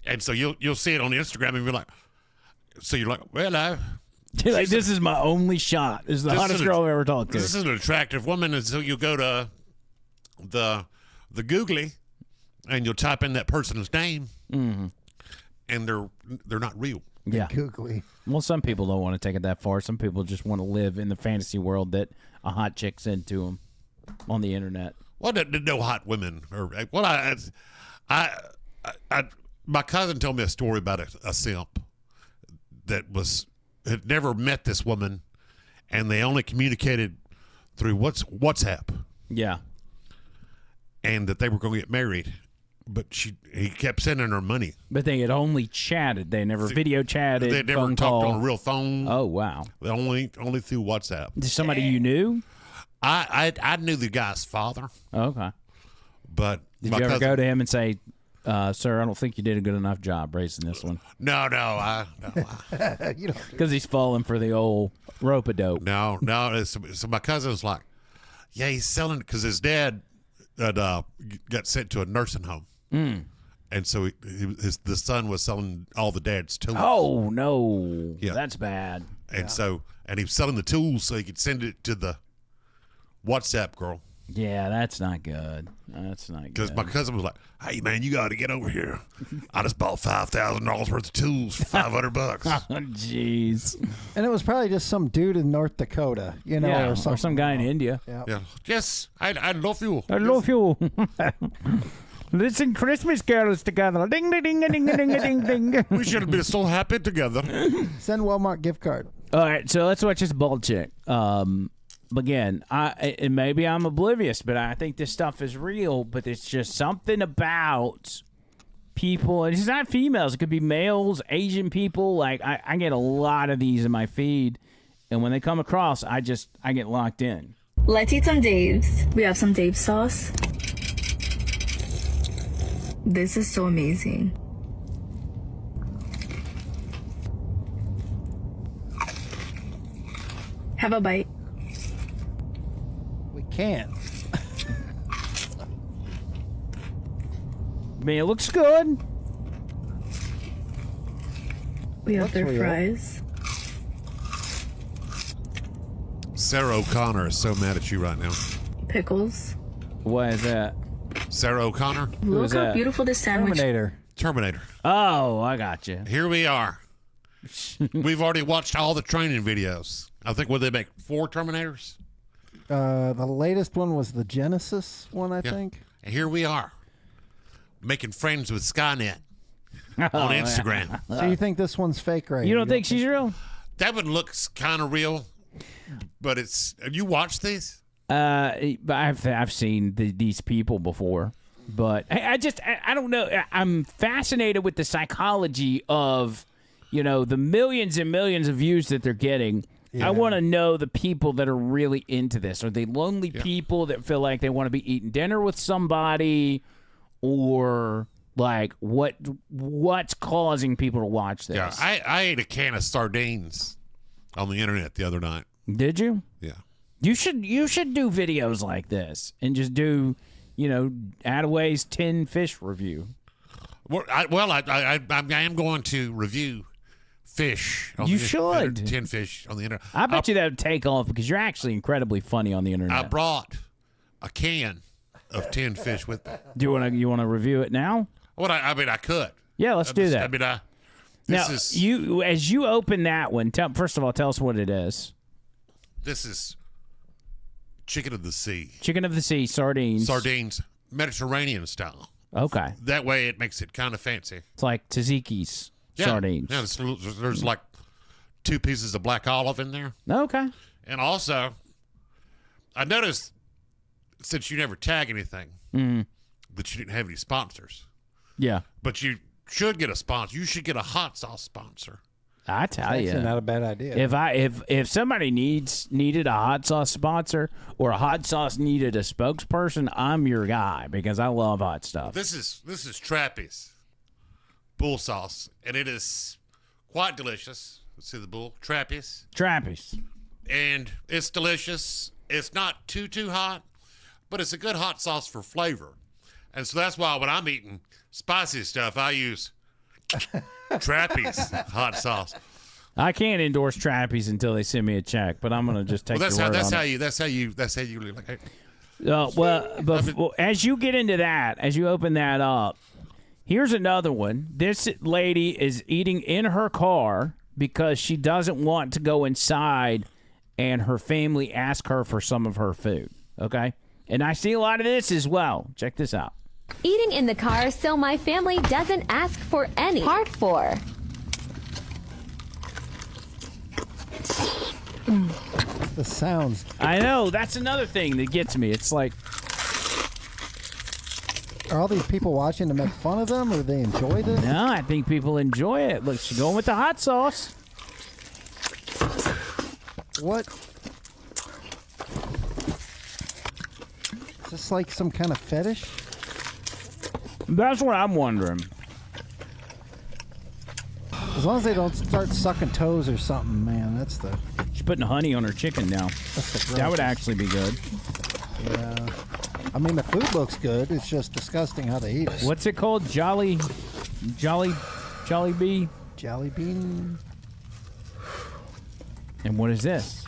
C: And so you'll see it on Instagram and you're like, well,
A: Like, this is my only shot. This is the hottest girl I've ever talked to.
C: This is an attractive woman, and so you go to the Googly, and you'll type in that person's name, and they're not real.
A: Yeah.
B: Googly.
A: Well, some people don't want to take it that far. Some people just want to live in the fantasy world that a hot chick's into them on the internet.
C: Well, no hot women. My cousin told me a story about a simp that had never met this woman, and they only communicated through WhatsApp.
A: Yeah.
C: And that they were going to get married, but he kept sending her money.
A: But they had only chatted. They never video chatted.
C: They never
A: phone
C: talked
A: call.
C: on a real phone.
A: Oh, wow.
C: Only through WhatsApp.
A: Somebody you knew?
C: I knew the guy's father.
A: Okay.
C: But
A: did you ever go to him and say, sir, I don't think you did a good enough job raising this one?
C: No.
A: Because he's falling for the old rope-a-dope.
C: No. So my cousin's like, yeah, he's selling it because his dad got sent to a nursing home. And so the son was selling all the dad's tools.
A: Oh, no.
C: Yeah.
A: That's bad.
C: And and he was selling the tools so he could send it to the WhatsApp girl.
A: Yeah, that's not good. That's not good.
C: Because my cousin was like, hey, man, you got to get over here. I just bought $5,000 worth of tools for $500.
A: Oh, jeez.
B: And it was probably just some dude in North Dakota,
A: or
B: something.
A: some guy in India.
B: Yeah.
C: Yes, I love you.
A: I love you. Listen, Christmas carols together. Ding, ding, ding, ding, ding, ding, ding.
C: We should have been so happy together.
B: Send Walmart gift card.
A: All right, so let's watch this bald chick. Again, and maybe I'm oblivious, but I think this stuff is real. But it's just something about people, and it's not females. It could be males, Asian people. Like I get a lot of these in my feed, and when they come across, I get locked in.
I: Let's eat some Dave's. We have some Dave sauce. This is so amazing. Have a bite.
B: Can't.
A: I mean, it looks good.
I: We have their fries.
C: Sarah O'Connor is so mad at you right now.
I: Pickles.
A: What is that?
C: Sarah O'Connor?
I: Look how beautiful this sandwich.
C: Terminator.
A: Oh, I got you.
C: Here we are. We've already watched all the training videos. I think, they make 4 Terminators?
B: The latest one was the Genesis one, I think.
C: And here we are, making friends with Skynet on Instagram.
B: So you think this one's fake, right?
A: You don't think she's real?
C: That one looks kind of real, but it's. Have you watched these?
A: I've seen these people before, but I don't know. I'm fascinated with the psychology of, the millions and millions of views that they're getting. Yeah. I want to know the people that are really into this. Are they lonely people that feel like they want to be eating dinner with somebody, or like what's causing people to watch this?
C: Yeah, I ate a can of sardines on the internet the other night.
A: Did you?
C: Yeah.
A: You should do videos like this and just do, Addaway's 10 fish review.
C: Well, I am going to review fish.
A: You should.
C: 10 fish on the internet.
A: I bet you that would take off because you're actually incredibly funny on the internet.
C: I brought a can of 10 fish with me.
A: Do you want to review it now?
C: Well, I could.
A: Yeah, let's do that.
C: Now,
A: as you open that one, first of all, tell us what it is.
C: This is chicken of the sea.
A: Chicken of the sea, sardines.
C: Sardines, Mediterranean style.
A: Okay.
C: That way it makes it kind of fancy.
A: It's like tzatziki's. Sardines.
C: Yeah, there's like 2 pieces of black olive in there.
A: Okay.
C: And also, I noticed, since you never tag anything, that you didn't have any sponsors.
A: Yeah.
C: But you should get a sponsor. You should get a hot sauce sponsor.
A: I tell you,
B: not a bad idea.
A: If somebody needed a hot sauce sponsor or a hot sauce needed a spokesperson, I'm your guy because I love hot stuff.
C: This is Trappy's bull sauce, and it is quite delicious. Let's see the bull. Trappy's. And it's delicious. It's not too hot, but it's a good hot sauce for flavor. And so that's why when I'm eating spicy stuff, I use Trappy's hot sauce.
A: I can't endorse Trappies until they send me a check, but I'm gonna just take
C: Well,
A: your word
C: that's
A: on
C: how
A: it.
C: you. That's how you live. Like,
A: Well, as you get into that, as you open that up, here's another one. This lady is eating in her car because she doesn't want to go inside, and her family ask her for some of her food. Okay, and I see a lot of this as well. Check this out.
J: Eating in the car so my family doesn't ask for any. Part 4.
B: The sounds.
A: I know, that's another thing that gets me. It's like,
B: Are all these people watching to make fun of them, or do they enjoy this?
A: no, I think people enjoy it. Look, she's going with the hot sauce.
B: What? Is this like some kind of fetish?
A: That's what I'm wondering.
B: As long as they don't start sucking toes or something, man, that's the
A: She's putting honey on her chicken now.
B: that's the
A: That would
B: grossest.
A: actually be good.
B: Yeah. I mean, the food looks good. It's just disgusting how they eat it.
A: What's it called? Jolly Bee?
B: Jelly bean?
A: And what is this?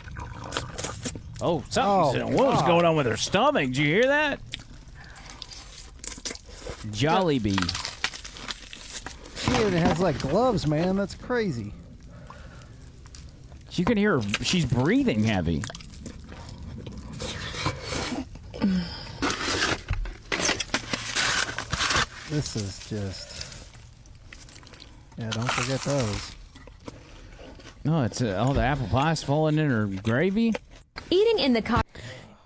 A: Oh,
B: Oh,
A: something. What was
B: God.
A: going on with her stomach? Did you hear that? Jolly Bee.
B: She even has like gloves, man. That's crazy.
A: You can hear her. She's breathing heavy.
B: This is just. Yeah, don't forget those.
A: Oh, it's all the apple pie's falling in her gravy.
J: Eating in the car.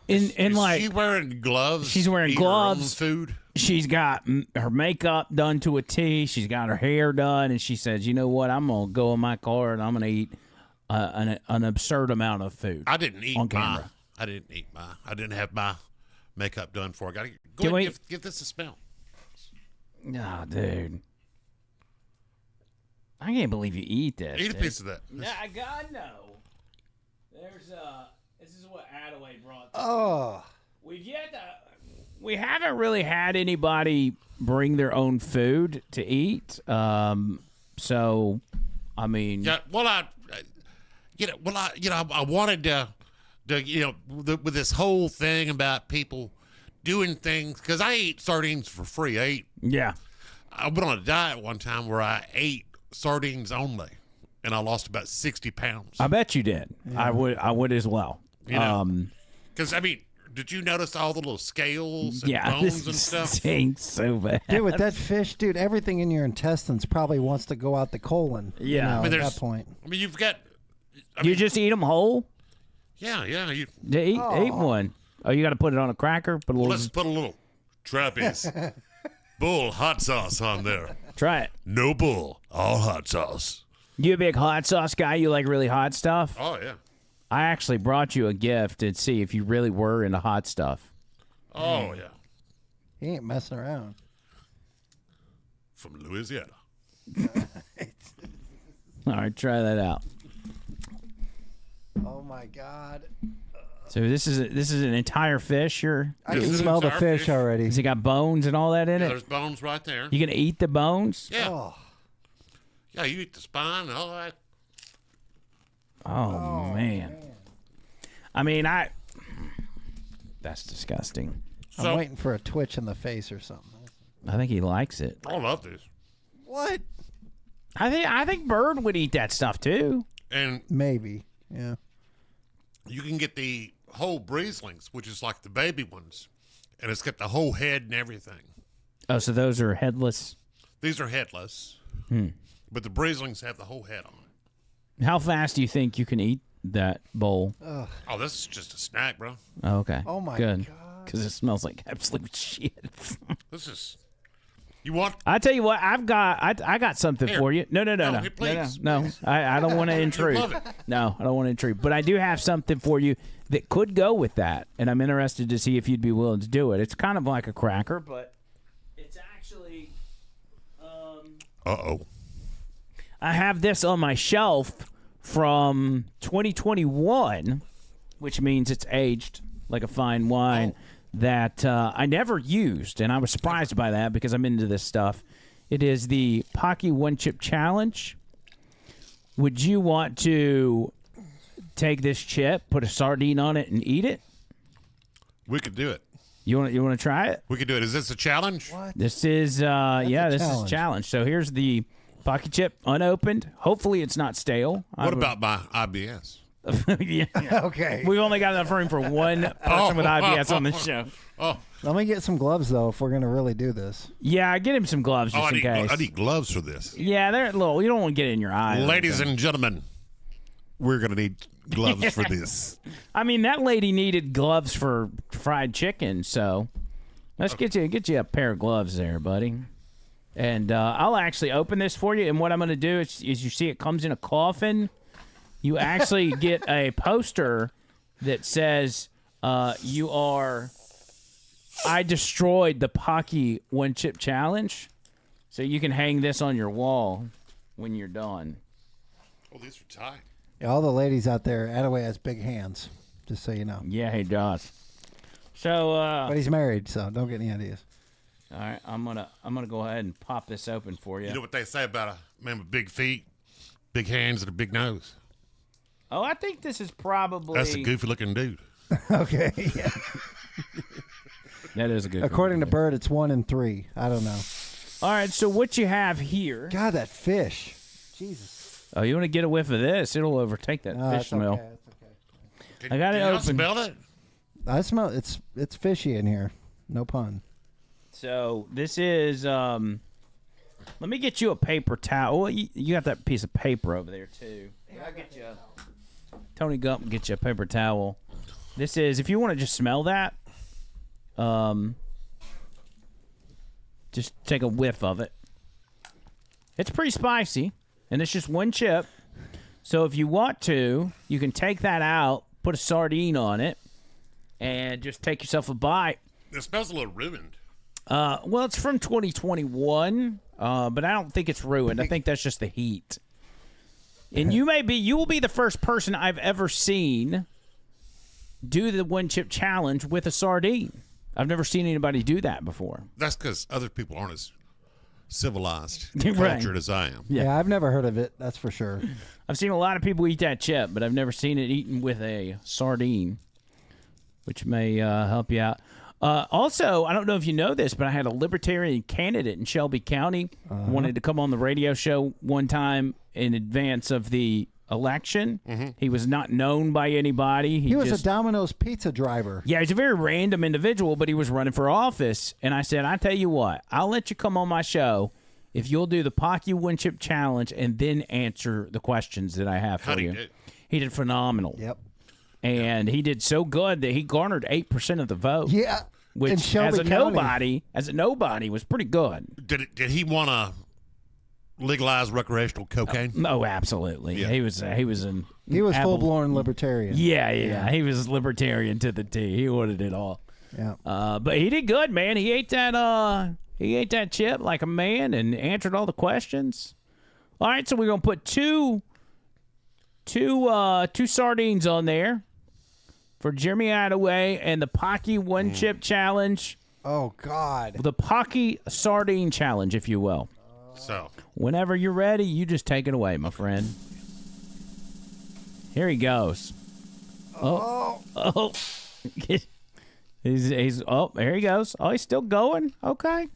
A: In
C: is
A: like
C: she wearing gloves?
A: She's wearing
C: eating her own
A: gloves.
C: Food.
A: She's got her makeup done to a T. She's got her hair done, and she says, "You know what? I'm gonna go in my car and I'm gonna eat an absurd amount of food."
C: I didn't eat
A: on
C: my.
A: camera.
C: I didn't have my makeup done for. I got to
A: Can
C: go
A: we-
C: ahead and give this a smell.
A: Oh, dude, I can't believe you eat this.
C: Eat a
A: dude.
C: piece of that.
A: Yeah, God no. There's This is what Addaway brought.
B: Oh.
A: We haven't really had anybody bring their own food to eat. So, I mean,
C: Yeah. Well, I wanted to with this whole thing about people doing things because I ate sardines for free.
A: yeah.
C: I went on a diet one time where I ate sardines only, and I lost about 60 pounds.
A: I bet you did. I would as well.
C: You know, because I mean, did you notice all the little scales and
A: Yeah,
C: bones
A: this
C: and stuff?
A: stinks so bad.
B: Dude, with that fish, dude, everything in your intestines probably wants to go out the colon.
A: Yeah.
B: You know,
A: I
C: mean,
B: at
C: there's-
B: that point.
C: I mean, you've got.
A: You just eat them whole?
C: Yeah. You,
A: Eat one. Oh, you got to put it on a cracker? Put a little.
C: let's put a little Trappy's bull hot sauce on there.
A: Try it.
C: No bull, all hot sauce.
A: You a big hot sauce guy? You like really hot stuff?
C: Oh yeah.
A: I actually brought you a gift to see if you really were into hot stuff.
C: Oh yeah.
B: He ain't messing around.
C: From Louisiana.
A: All right, try that out.
B: Oh my God.
A: So this is an entire fish.
B: I
C: This
B: can
C: is
B: smell the
C: our
B: fish
C: fish.
B: already.
A: Has it got bones and all that in
C: Yeah,
A: it?
C: there's bones right there.
A: You gonna eat the bones?
C: Yeah.
B: Oh.
C: Yeah, you eat the spine and all that.
A: Oh, man. I mean, that's disgusting.
B: I'm
C: So-
B: waiting for a twitch in the face or something.
A: I think he likes it.
C: I love this.
B: What?
A: I think Bird would eat that stuff too.
C: And
B: Maybe. Yeah.
C: you can get the whole Brieslings, which is like the baby ones. And it's got the whole head and everything.
A: Oh, so those are headless.
C: These are headless. But the Brieslings have the whole head on it.
A: How fast do you think you can eat that bowl?
C: Oh, this is just a snack, bro.
A: Oh, okay.
B: Oh, my
A: Good.
B: God.
A: Because it smells like absolute shit.
C: This is. You want.
A: I tell you what, I got something
C: Here.
A: for you. No.
C: here, please, please.
A: I don't want to intrude.
C: love it.
A: No, I don't want to intrude. But I do have something for you that could go with that, and I'm interested to see if you'd be willing to do it. It's kind of like a cracker, but it's actually.
C: Uh-oh.
A: I have this on my shelf from 2021, which means it's aged like a fine wine that I never used, and I was surprised by that because I'm into this stuff. It is the Pocky One Chip Challenge. Would you want to take this chip, put a sardine on it, and eat it?
C: We could do it.
A: You want to try it?
C: We could do it. Is this a challenge?
B: What?
A: This is this is a challenge. So here's the Pocky chip unopened. Hopefully it's not stale.
C: What about my IBS?
A: Yeah.
B: Okay.
A: We've only got enough room for one person with IBS on the show.
C: Oh,
B: Let me get some gloves, though, if we're going to really do this.
A: Yeah, get him some gloves just in case.
C: I need gloves for this.
A: Yeah, they're little. You don't want to get it in your eye.
C: Ladies and gentlemen, we're going to need gloves for this.
A: I mean, that lady needed gloves for fried chicken, so let's get you a pair of gloves there, buddy. And I'll actually open this for you. And what I'm going to do is you see it comes in a coffin. You actually get a poster that says I destroyed the Pocky One Chip Challenge. So you can hang this on your wall when you're done.
C: Oh, these are tight.
B: Yeah, all the ladies out there, Addaway has big hands, just so you know.
A: Yeah, he does. So,
B: but he's married, so don't get any ideas.
A: All right, I'm gonna go ahead and pop this open for you.
C: You know what they say about a man with big feet, big hands, and a big nose?
A: Oh, I think this is probably...
C: That's a goofy-looking dude.
B: Okay, yeah.
A: That is a good
B: According to Bird, it's 1 and 3. I don't know.
A: All right, so what you have here...
B: God, that fish. Jesus.
A: Oh, you want to get a whiff of this? It'll overtake that fish smell.
B: Okay, that's okay.
A: I got it open.
C: Smell it?
B: I smell it's fishy in here. No pun.
A: So this is... let me get you a paper towel. Well, you got that piece of paper over there, too. Yeah, I'll get you... Tony Gump will get you a paper towel. This is... If you want to just smell that... just take a whiff of it. It's pretty spicy, and it's just one chip. So if you want to, you can take that out, put a sardine on it, and just take yourself a bite.
C: It smells a little ruined.
A: Well, it's from 2021, but I don't think it's ruined. I think that's just the heat. And you will be the first person I've ever seen do the one chip challenge with a sardine. I've never seen anybody do that before.
C: That's because other people aren't as civilized,
A: Right.
C: cultured as I am.
B: Yeah, I've never heard of it. That's for sure.
A: I've seen a lot of people eat that chip, but I've never seen it eaten with a sardine, which may help you out. Also, I don't know if you know this, but I had a libertarian candidate in Shelby County wanted to come on the radio show one time in advance of the election. He was not known by anybody.
B: He was a Domino's pizza driver.
A: Yeah, he's a very random individual, but he was running for office. And I said, I tell you what, I'll let you come on my show if you'll do the Pocky One Chip Challenge and then answer the questions that I have for you. He did phenomenal.
B: Yep.
A: And he did so good that he garnered 8% of the vote.
B: Yeah.
A: Which, as a nobody, was pretty good.
C: Did he want to legalize recreational cocaine?
A: Oh, absolutely. Yeah. He was
B: full blown libertarian.
A: Yeah. He was libertarian to the T. He wanted it all.
B: Yeah.
A: But he did good, man. He ate that chip like a man and answered all the questions. All right, so we're gonna put two sardines on there for Jeremy Addaway and the Pocky One Chip Challenge.
B: Oh God.
A: The Pocky Sardine Challenge, if you will.
C: So
A: whenever you're ready, you just take it away, my friend. Here he goes. Oh. He's there he goes. Oh, he's still going. Okay.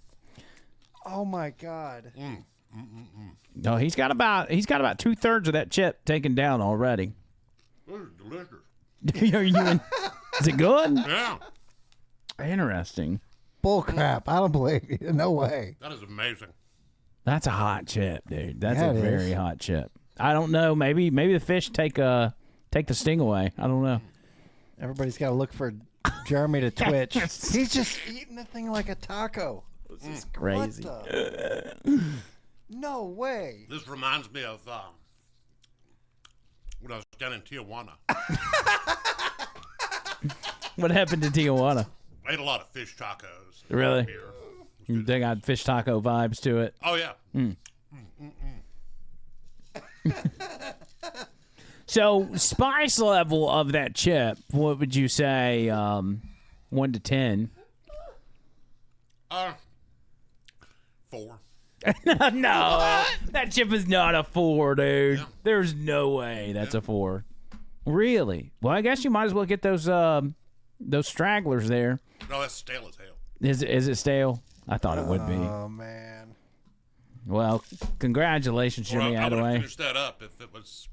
B: Oh my God.
A: No, he's got about 2/3 of that chip taken down already.
C: This is delicious.
A: Is it good?
C: Yeah.
A: Interesting.
B: Bull crap. I don't believe you. No way.
C: That is amazing.
A: That's a hot chip, dude. That's
B: Yeah,
A: a very hot chip. I don't know. Maybe the fish take the sting away. I don't know.
B: Everybody's got to look for Jeremy to twitch. He's just eating the thing like a taco.
A: This is crazy.
B: No way.
C: This reminds me of when I was down in Tijuana.
A: What happened to Tijuana?
C: I ate a lot of fish tacos.
A: Really? They got fish taco vibes to it.
C: Oh, yeah.
A: So, spice level of that chip, what would you say, 1 to 10?
C: 4.
A: No, that chip is not a 4, dude.
C: Yeah.
A: There's no way that's a 4. Really? Well, I guess you might as well get those stragglers there.
C: No, that's stale as hell.
A: Is it stale? I thought it would be.
B: Oh man.
A: Well, congratulations, Jeremy
C: I would have
A: Addaway.
C: finished that up if it was,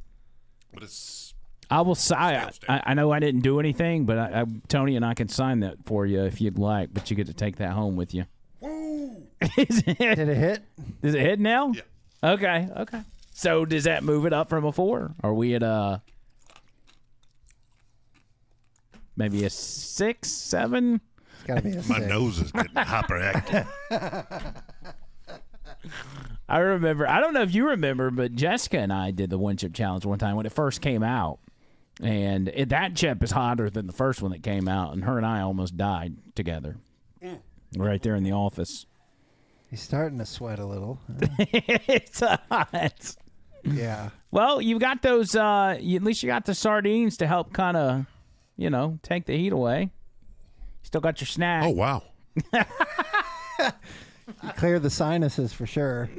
C: but it's.
A: I will sign. I know I didn't do anything, but Tony and I can sign that for you if you'd like. But you get to take that home with you.
C: Woo!
A: Did
B: it hit?
A: Is it hit now?
C: Yeah.
A: Okay. So does that move it up from a 4? Are we at maybe a 6, 7?
B: It's gotta be a 6.
C: My nose is getting hyperactive.
A: I remember. I don't know if you remember, but Jessica and I did the one chip challenge one time when it first came out, and that chip is hotter than the first one that came out, and her and I almost died together, right there in the office.
B: He's starting to sweat a little.
A: It's hot.
B: Yeah.
A: Well, you've got those. At least you got the sardines to help kind of, take the heat away. Still got your snack.
C: Oh wow.
B: Clear the sinuses for sure.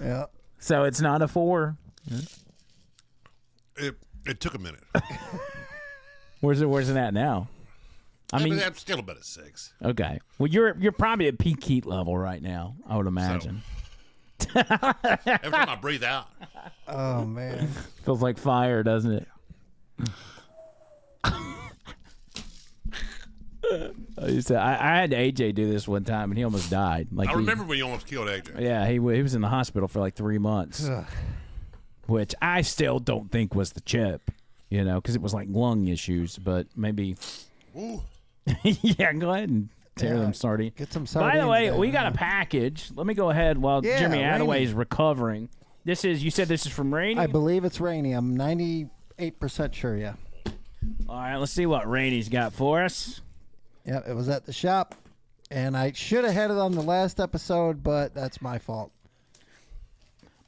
B: Yeah.
A: So it's not a 4.
C: It took a minute.
A: Where's it at now? I mean,
C: I'm still about a 6.
A: Okay. Well, you're probably at peak heat level right now, I would imagine.
C: Every time I breathe out.
B: Oh man.
A: Feels like fire, doesn't it? I had AJ do this one time, and he almost died.
C: I remember when you almost killed AJ.
A: Yeah, he was in the hospital for like 3 months, which I still don't think was the chip, because it was like lung issues. But maybe, yeah, go ahead and tear them sardines.
B: Get some sardines.
A: By the way,
B: there,
A: we got a package. Let me go ahead while Jeremy Addaway is recovering. You said this is from Rainey?
B: I believe it's Rainey. I'm 98% sure, yeah.
A: All right, let's see what Rainey's got for us.
B: Yeah, it was at the shop, and I should have had it on the last episode, but that's my fault.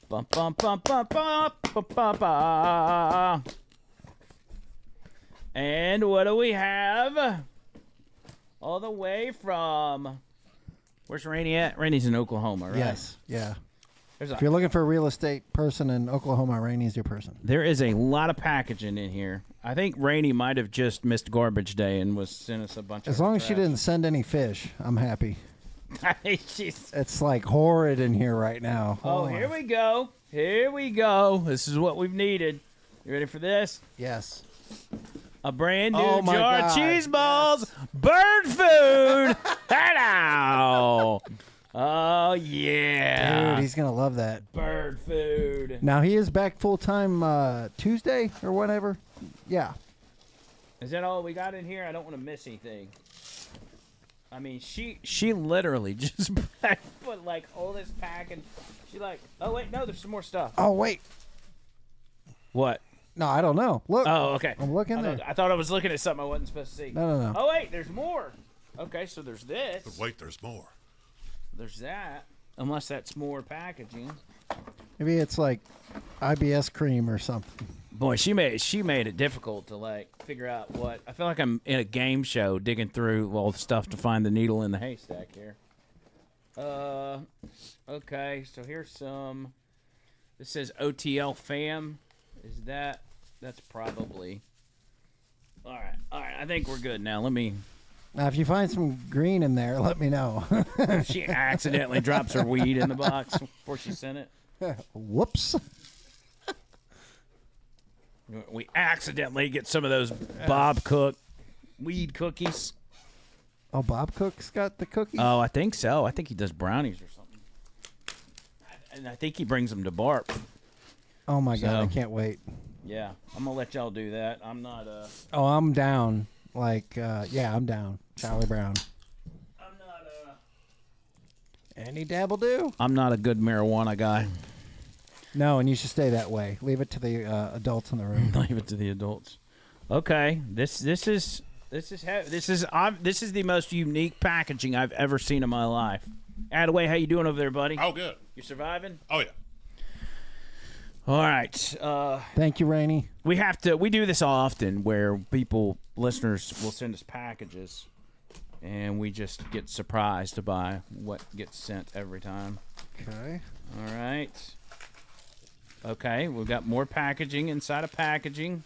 A: Bum, bum, bum, bum, bum, bum, bum, bum. And what do we have? All the way from... Where's Rainey at? Rainey's in Oklahoma, right?
B: Yes, yeah.
A: If
B: you're looking for a real estate person in Oklahoma, Rainey's your person.
A: There is a lot of packaging in here. I think Rainey might have just missed garbage day and was sent us a bunch of
B: As long as she didn't send any fish, I'm happy. It's like horrid in here right now.
A: Oh, here we go. Here we go. This is what we've needed. You ready for this?
B: Yes.
A: A brand new
B: Oh, my
A: jar
B: God.
A: of cheese balls. Bird food. Hello. Oh, yeah.
B: Dude, he's going to love that.
A: Bird food.
B: Now, he is back full-time Tuesday or whatever. Yeah.
A: Is that all we got in here? I don't want to miss anything. I mean, she literally just put like all this pack and she like, oh, wait, no, there's some more stuff.
B: Oh, wait.
A: What?
B: No, I don't know. Look.
A: Oh, okay.
B: I'm looking there.
A: I thought I was looking at something I wasn't supposed to see.
B: No.
A: Oh, wait, there's more. Okay, so there's this.
C: But wait, there's more.
A: There's that. Unless that's more packaging.
B: Maybe it's like IBS cream or something.
A: Boy, she made it difficult to like figure out what. I feel like I'm in a game show digging through all the stuff to find the needle in the haystack here. Okay, so here's some. This says OTL fam. Is that's probably. All right. I think we're good now. Let me.
B: Now, if you find some green in there, let me know.
A: She accidentally drops her weed in the box before she sent it.
B: Whoops.
A: We accidentally get some of those Bob Cook weed cookies.
B: Oh, Bob Cook's got the cookies?
A: Oh, I think so. I think he does brownies or something. And I think he brings them to Bart.
B: Oh, my God. I can't wait.
A: Yeah, I'm going to let y'all do that. I'm not...
B: Oh, I'm down. Like, yeah, I'm down. Charlie Brown.
A: I'm not...
B: Any dabble do?
A: I'm not a good marijuana guy.
B: No, and you should stay that way. Leave it to the adults in the room.
A: Leave it to the adults. Okay, this is the most unique packaging I've ever seen in my life. Addaway, how you doing over there, buddy?
C: Oh, good.
A: You surviving?
C: Oh, yeah.
A: All right.
B: Thank you, Rainey.
A: We do this often where listeners will send us packages, and we just get surprised by what gets sent every time.
B: Okay.
A: All right. Okay, we've got more packaging inside of packaging.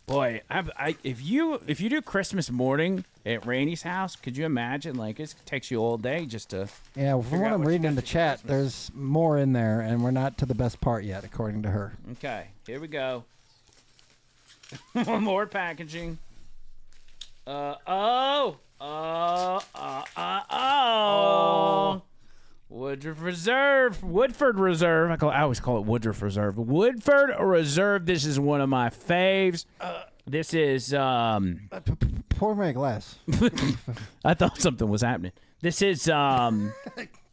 A: Boy, if you do Christmas morning at Rainey's house, could you imagine? Like, it takes you all day just to.
B: Yeah, from what I'm reading in the chat, there's more in there, and we're not to the best part yet, according to her.
A: Okay, here we go. More packaging. Oh. Woodford Reserve. I always call it Woodruff Reserve. Woodford Reserve. This is one of my faves. This is
B: Pour me a glass.
A: I thought something was happening. This is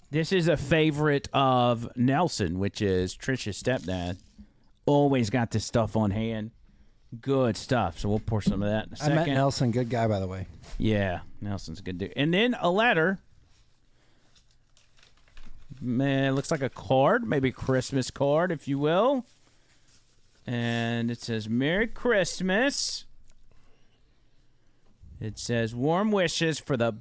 A: this is a favorite of Nelson, which is Trisha's stepdad. Always got this stuff on hand. Good stuff. So we'll pour some of that in a second.
B: I met Nelson. Good guy, by the way.
A: Yeah, Nelson's a good dude. And then a letter. Man, it looks like a card, maybe a Christmas card, if you will. And it says, Merry Christmas. It says, warm wishes for the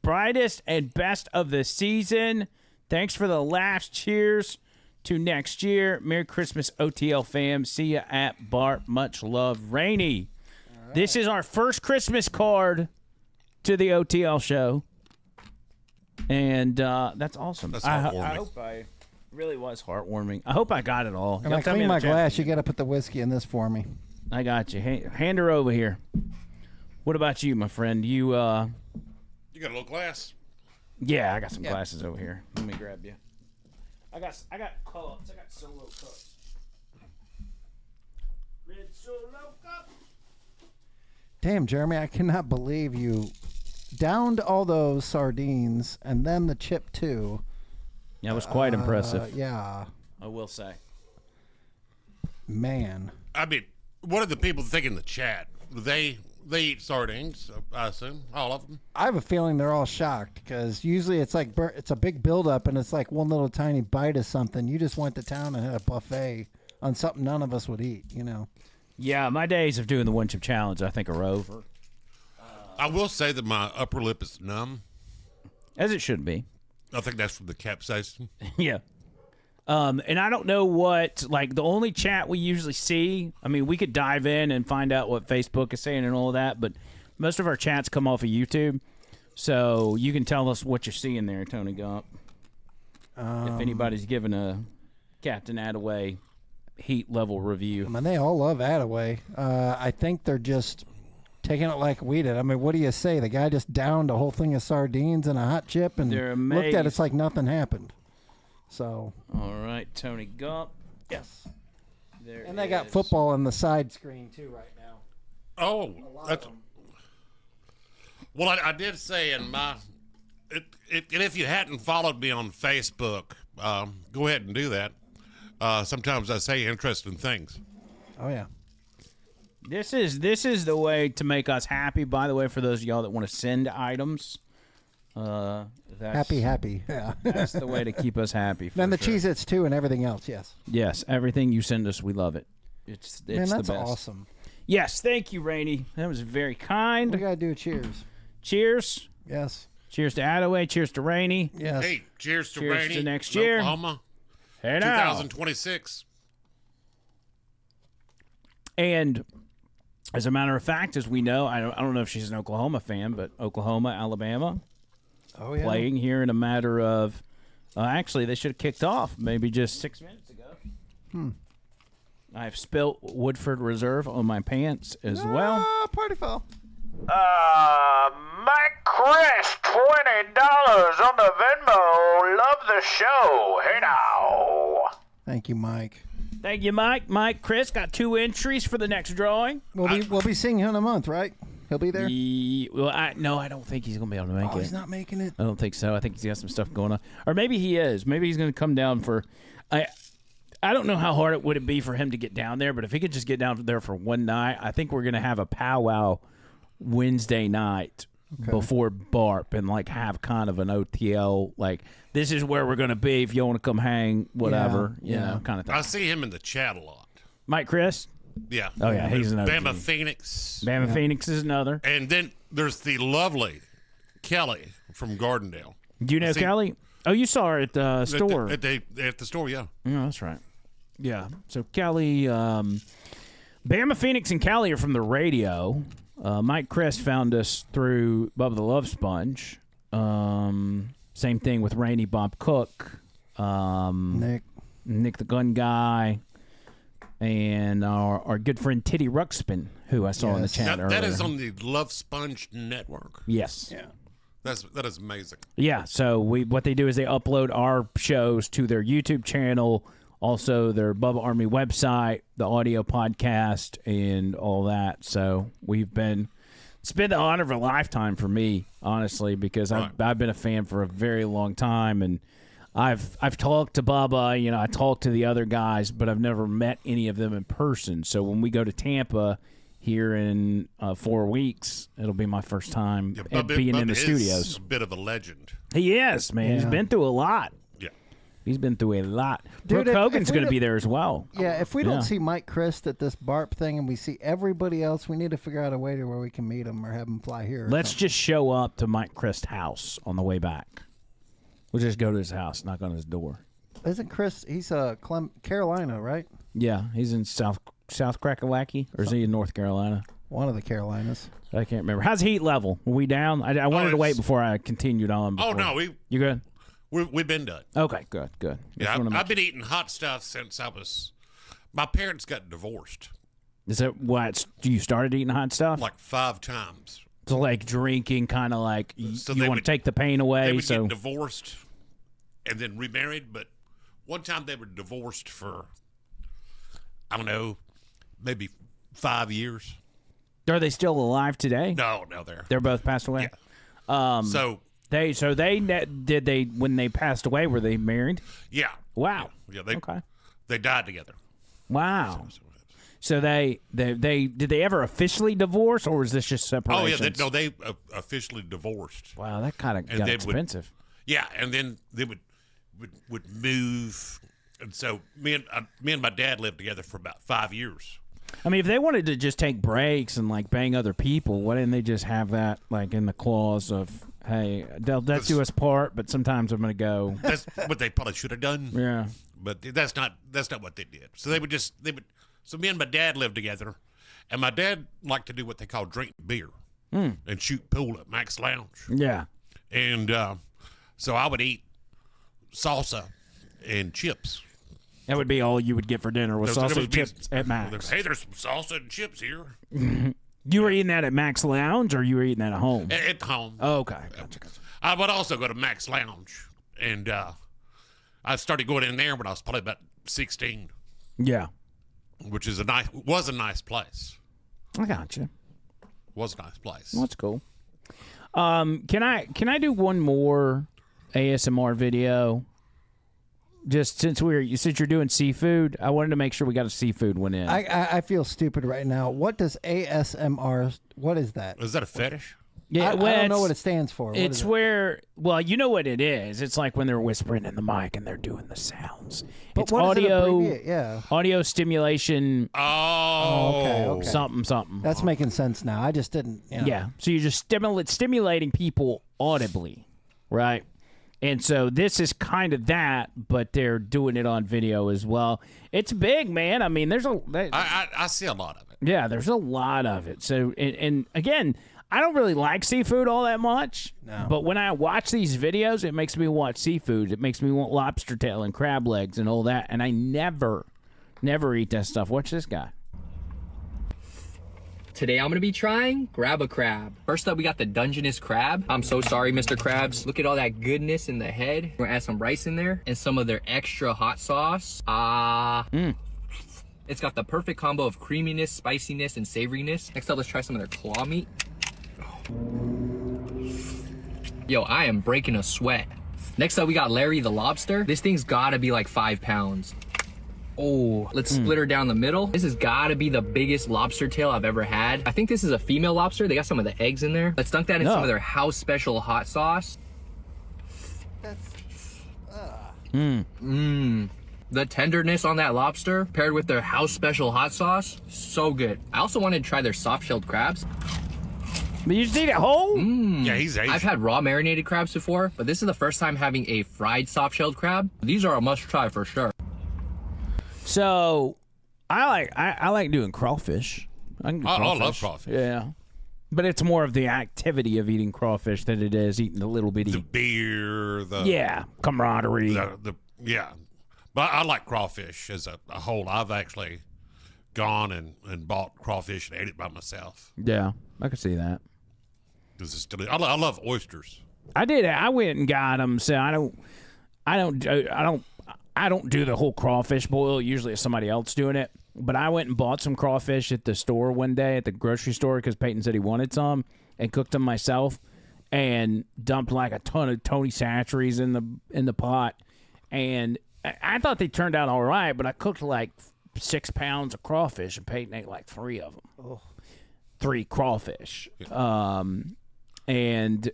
A: brightest and best of the season. Thanks for the laughs. Cheers to next year. Merry Christmas, OTL fam. See ya at Bart. Much love, Rainey. Right. This is our first Christmas card to the OTL show. And that's awesome.
C: That's heartwarming.
A: I hope I really was heartwarming. I hope I got it all.
B: When I clean my glass, you got to put the whiskey in this for me.
A: I got you. Hand her over here. What about you, my friend? You got
C: a little glass?
A: Yeah, I got some glasses over here. Let me grab you. I got cups. I got solo cups. Red solo cup.
B: Damn, Jeremy, I cannot believe you downed all those sardines and then the chip too.
A: Yeah, it was quite impressive.
B: Yeah.
A: I will say.
B: Man.
C: I mean, what do the people think in the chat? They eat sardines, I assume, all of them.
B: I have a feeling they're all shocked because usually it's like it's a big buildup and it's like one little tiny bite of something. You just went to town and had a buffet on something none of us would eat, you know.
A: Yeah, my days of doing the one chip challenge I think are over.
C: I will say that my upper lip is numb.
A: As it should be.
C: I think that's from the capsaicin.
A: Yeah. And I don't know what, like, the only chat we usually see, I mean, we could dive in and find out what Facebook is saying and all that, but most of our chats come off of YouTube. So you can tell us what you're seeing there, Tony Gump. If anybody's giving a Captain Addaway heat level review.
B: I mean, they all love Addaway. I think they're just taking it like we did. I mean, what do you say? The guy just downed a whole thing of sardines and a hot chip and looked at it, it's like nothing happened. So.
A: All right, Tony Gump.
B: Yes.
A: And
B: they got football on the side screen, too, right now.
C: Oh, that's. Well, I did say in my. And if you hadn't followed me on Facebook, go ahead and do that. Sometimes I say interesting things.
B: Oh, yeah.
A: This is the way to make us happy, by the way, for those of y'all that want to send items.
B: Happy. Yeah.
A: That's the way to keep us happy.
B: And the Cheez-Its, too, and everything else, yes.
A: Yes, everything you send us, we love it. It's
B: Man, that's
A: the best.
B: Awesome.
A: Yes, thank you, Rainey. That was very kind.
B: We got to do a cheers.
A: Cheers.
B: Yes.
A: Cheers to Addaway. Cheers to Rainey.
B: Yes.
C: Hey, cheers to
A: Rainey.
C: Rainey.
A: To next year.
C: Oklahoma.
A: Hey now.
C: 2026.
A: And as a matter of fact, as we know, I don't know if she's an Oklahoma fan, but Oklahoma, Alabama, playing here in a matter of actually they should have kicked off maybe just 6 minutes ago. I've spilt Woodford Reserve on my pants as well.
B: Party foul.
F: Mike Chris, $20 on the Venmo. Love the show. Hey now.
B: Thank you, Mike.
A: Thank you, Mike. Mike, Chris got 2 entries for the next drawing.
B: We'll be seeing him in a month, right? He'll be there?
A: No, I don't think he's going to be able to make it.
B: He's not making it?
A: I don't think so. I think he's got some stuff going on. Or maybe he is. Maybe he's going to come down for... I don't know how hard it would be for him to get down there, but if he could just get down there for one night, I think we're going to have a powwow Wednesday night before BARP and like have kind of an OTL, like this is where we're going to be if you want to come hang, whatever, you know, kind of thing.
C: I see him in the chat a lot.
A: Mike Chris?
C: Yeah.
A: Oh, yeah, he's another.
C: Bama Phoenix.
A: Bama Phoenix is another.
C: And then there's the lovely Kelly from Gardendale.
A: Do you know Kelly? Oh, you saw her at the store.
C: At the store, yeah.
A: Oh, that's right. Yeah. So Kelly, Bama, Phoenix, and Kelly are from the radio. Mike Crist found us through Bubba the Love Sponge. Same thing with Rainey Bob Cook. Nick the Gun Guy. And our good friend Titty Ruxpin, who I saw in the chat earlier.
C: That is on the Love Sponge Network.
A: Yes.
B: Yeah.
C: That is amazing.
A: Yeah, so what they do is they upload our shows to their YouTube channel, also their Bubba Army website, the audio podcast, and all that. So it's been the honor of a lifetime for me, honestly, because I've been a fan for a very long time, and I've talked to Bubba, I talked to the other guys, but I've never met any of them in person. So when we go to Tampa here in 4 weeks, it'll be my first time being in the studios.
C: A bit of a legend.
A: He is, man. Yeah. He's been through a lot.
C: Yeah.
A: He's been through a lot.
B: Dude,
A: Brooke Hogan's going to be there as well.
B: Yeah, if we don't see Mike Crist at this BARP thing and we see everybody else, we need to figure out a way to where we can meet him or have him fly here.
A: Let's just show up to Mike Crist's house on the way back. We'll just go to his house, knock on his door.
B: Isn't Chris, he's Carolina, right?
A: Yeah, he's in South Crackalacky, or is he in North Carolina?
B: One of the Carolinas.
A: I can't remember. How's heat level? Are we down? I wanted to wait before I continued on.
C: Oh, no.
A: You good?
C: We've been done.
A: Okay, good.
C: Yeah, I've been eating hot stuff since my parents got divorced.
A: Is that what? You started eating hot stuff?
C: Like 5 times.
A: So like drinking, kind of like
C: so
A: you want to take the pain away.
C: They would get divorced and then remarried, but one time they were divorced for, I don't know, maybe 5 years.
A: Are they still alive today?
C: No,
A: they're both passed away.
C: Yeah.
A: When they passed away, were they married?
C: Yeah.
A: Wow.
C: Yeah. They died together.
A: Wow. So did they ever officially divorce, or was this just separation?
C: Oh yeah, they officially divorced.
A: Wow, that kind of got expensive.
C: And then they would move, and so me and my dad lived together for about 5 years.
A: I mean, if they wanted to just take breaks and like bang other people, why didn't they just have that like in the clause of, hey, they'll do us part, but sometimes I'm going to go.
C: That's what they probably should have done.
A: Yeah,
C: but that's not what they did. So So me and my dad lived together, and my dad liked to do what they call drink beer and shoot pool at Max Lounge.
A: Yeah.
C: And so I would eat salsa and chips.
A: That would be all you would get for dinner was salsa and chips at Max.
C: Hey, there's some salsa and chips here.
A: You were eating that at Max Lounge, or you were eating that at home?
C: At home.
A: Oh, okay. Gotcha.
C: I would also go to Max Lounge, and I started going in there when I was probably about 16.
A: Yeah.
C: Which was a nice place.
A: I gotcha.
C: Was a nice place.
A: Well, that's cool. Can I do one more ASMR video? Just since you're doing seafood, I wanted to make sure we got a seafood one in.
B: I feel stupid right now. What does ASMR? What is that?
C: Is that a fetish?
A: Yeah,
B: I don't know what it stands for.
A: It's where, well, you know what it is. It's like when they're whispering in the mic and they're doing the sounds.
B: But
A: it's
B: what
A: audio,
B: does it abbreviate? Yeah.
A: audio stimulation.
B: Okay.
A: Something.
B: That's making sense now. I just didn't.
A: Yeah. So you're just stimulating people audibly, right? And so this is kind of that, but they're doing it on video as well. It's big, man. I mean,
C: I see a lot of it.
A: Yeah, there's a lot of it. So, and again, I don't really like seafood all that much.
B: No.
A: But when I watch these videos, it makes me want seafood. It makes me want lobster tail and crab legs and all that. And I never eat that stuff. Watch this guy.
K: Today I'm going to be trying grab a crab. First up, we got the Dungeness crab. I'm so sorry, Mr. Krabs. Look at all that goodness in the head. We're going to add some rice in there and some of their extra hot sauce. It's got the perfect combo of creaminess, spiciness, and savoriness. Next up, let's try some of their claw meat. Yo, I am breaking a sweat. Next up, we got Larry the lobster. This thing's gotta be like 5 pounds. Oh, let's split her down the middle. This has gotta be the biggest lobster tail I've ever had. I think this is a female lobster. They got some of the eggs in there. Let's dunk that in some of their house special hot sauce. The tenderness on that lobster paired with their house special hot sauce, so good. I also wanted to try their soft-shelled crabs.
A: But you just eat it whole?
C: Yeah, he's Asian.
K: I've had raw marinated crabs before, but this is the first time having a fried soft-shelled crab. These are a must-try for sure.
A: So, I like doing crawfish. I can do
C: I
A: crawfish.
C: love crawfish.
A: Yeah. But it's more of the activity of eating crawfish than it is eating the little bitty.
C: The beer,
A: camaraderie.
C: Yeah. But I like crawfish as a whole. I've actually gone and bought crawfish and ate it by myself.
A: Yeah, I can see that.
C: This is delicious. I love oysters.
A: I did. I went and got them. So I don't do the whole crawfish boil. Usually it's somebody else doing it. But I went and bought some crawfish at the store one day at the grocery store because Peyton said he wanted some, and cooked them myself, and dumped like a ton of Tony Chachere's in the pot. And I thought they turned out all right, but I cooked like 6 pounds of crawfish, and Peyton ate like 3 of them. Oh. 3 crawfish. And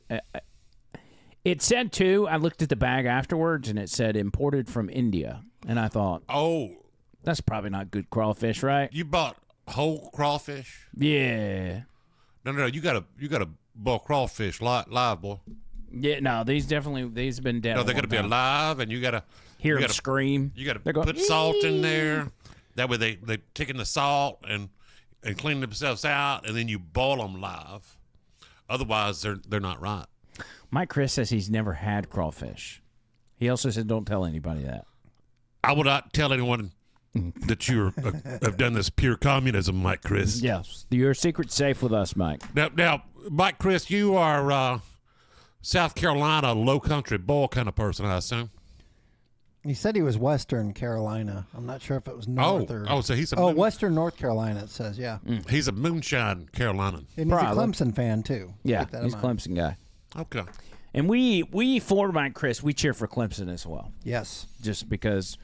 A: it said, too, I looked at the bag afterwards, and it said imported from India. And I thought,
C: oh,
A: that's probably not good crawfish, right?
C: You bought whole crawfish?
A: Yeah.
C: No, you gotta boil crawfish live, boy.
A: Yeah, no, these have been dead.
C: No, they gotta be alive, and you gotta
A: hear them scream.
C: You gotta put salt in there. That way they take in the salt and clean themselves out, and then you boil them live. Otherwise, they're not right.
A: Mike Chris says he's never had crawfish. He also said don't tell anybody that.
C: I would not tell anyone that you have done this pure communism, Mike Chris.
A: Yes, your secret's safe with us, Mike.
C: Now, Mike Chris, you are South Carolina low country boy kind of person, I assume.
B: He said he was Western Carolina. I'm not sure if it was North or...
C: Oh, so he's
B: Western North Carolina, it says, yeah.
C: He's a moonshine Carolinian.
B: And he's a Clemson fan, too.
A: Yeah, he's a Clemson guy.
C: Okay.
A: And we for Mike Chris, we cheer for Clemson as well.
B: Yes.
A: Just because,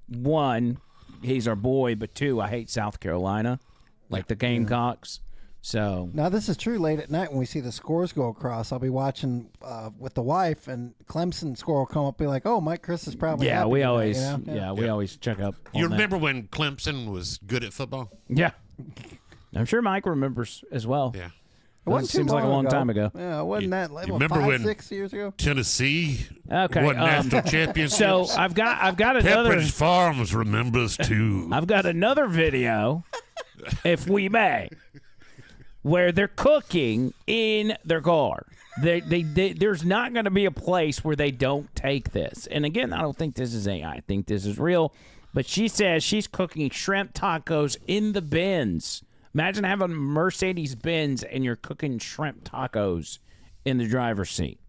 A: 1, he's our boy, but 2, I hate South Carolina, like the Gamecocks. So
B: now this is true. Late at night when we see the scores go across, I'll be watching with the wife, and Clemson score will come up, be like, "Oh, Mike Chris is probably."
A: Yeah,
B: happy
A: we
B: today,
A: always,
B: you know?
A: we always check up.
C: You
A: on
C: remember when Clemson was good at football?
A: Yeah, I'm sure Mike remembers as well.
C: Yeah,
B: it wasn't too
A: seems like a long time ago.
B: Yeah, it wasn't that.
C: You remember
B: 5, 6 years ago?
C: Tennessee won
A: Okay,
C: national championships?
A: So I've got another.
C: Pepperidge Farms remembers too.
A: I've got another video, if we may, where they're cooking in their car. There's not going to be a place where they don't take this. And again, I don't think this is AI. I think this is real. But she says she's cooking shrimp tacos in the Benz. Imagine having a Mercedes Benz and you're cooking shrimp tacos in the driver's seat.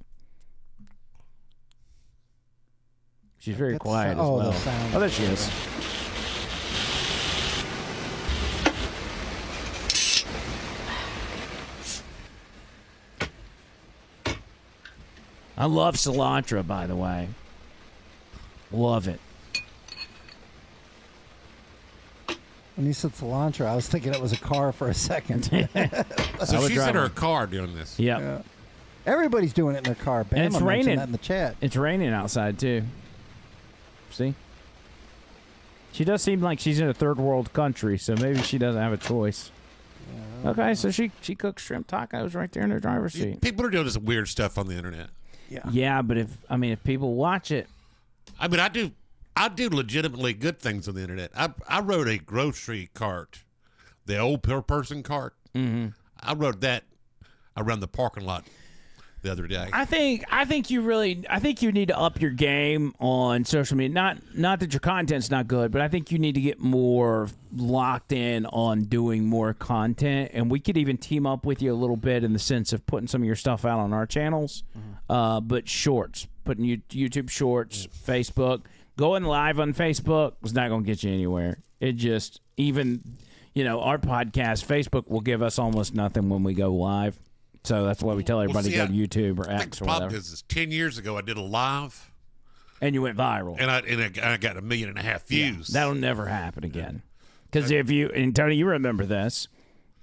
A: She's very quiet as well. Oh, there she is. I love cilantro, by the way. Love it.
B: When you said cilantro, I was thinking it was a car for a second.
C: So she's in her car doing this.
A: Yep.
B: Yeah. Everybody's doing it in their car. Bama
A: And it's
B: mentioned
A: raining.
B: that in the chat.
A: It's raining outside, too. See? She does seem like she's in a third world country, so maybe she doesn't have a choice. Okay, so she cooks shrimp tacos right there in her driver's seat.
C: People are doing this weird stuff on the internet.
A: Yeah, but if people watch it.
C: I mean, I do legitimately good things on the internet. I rode a grocery cart, the old per person cart.
A: Mm-hmm.
C: I rode that around the parking lot the other day.
A: I think you need to up your game on social media. Not that your content's not good, but I think you need to get more locked in on doing more content. And we could even team up with you a little bit in the sense of putting some of your stuff out on our channels. But shorts, putting YouTube shorts, Facebook, going live on Facebook is not going to get you anywhere. It just, even, our podcast, Facebook will give us almost nothing when we go live. So that's why we tell everybody to go to YouTube or X or whatever.
C: The problem is 10 years ago I did a live.
A: And you went viral.
C: And I got 1.5 million views.
A: Yeah, that'll never happen again. Because and Tony, you remember this,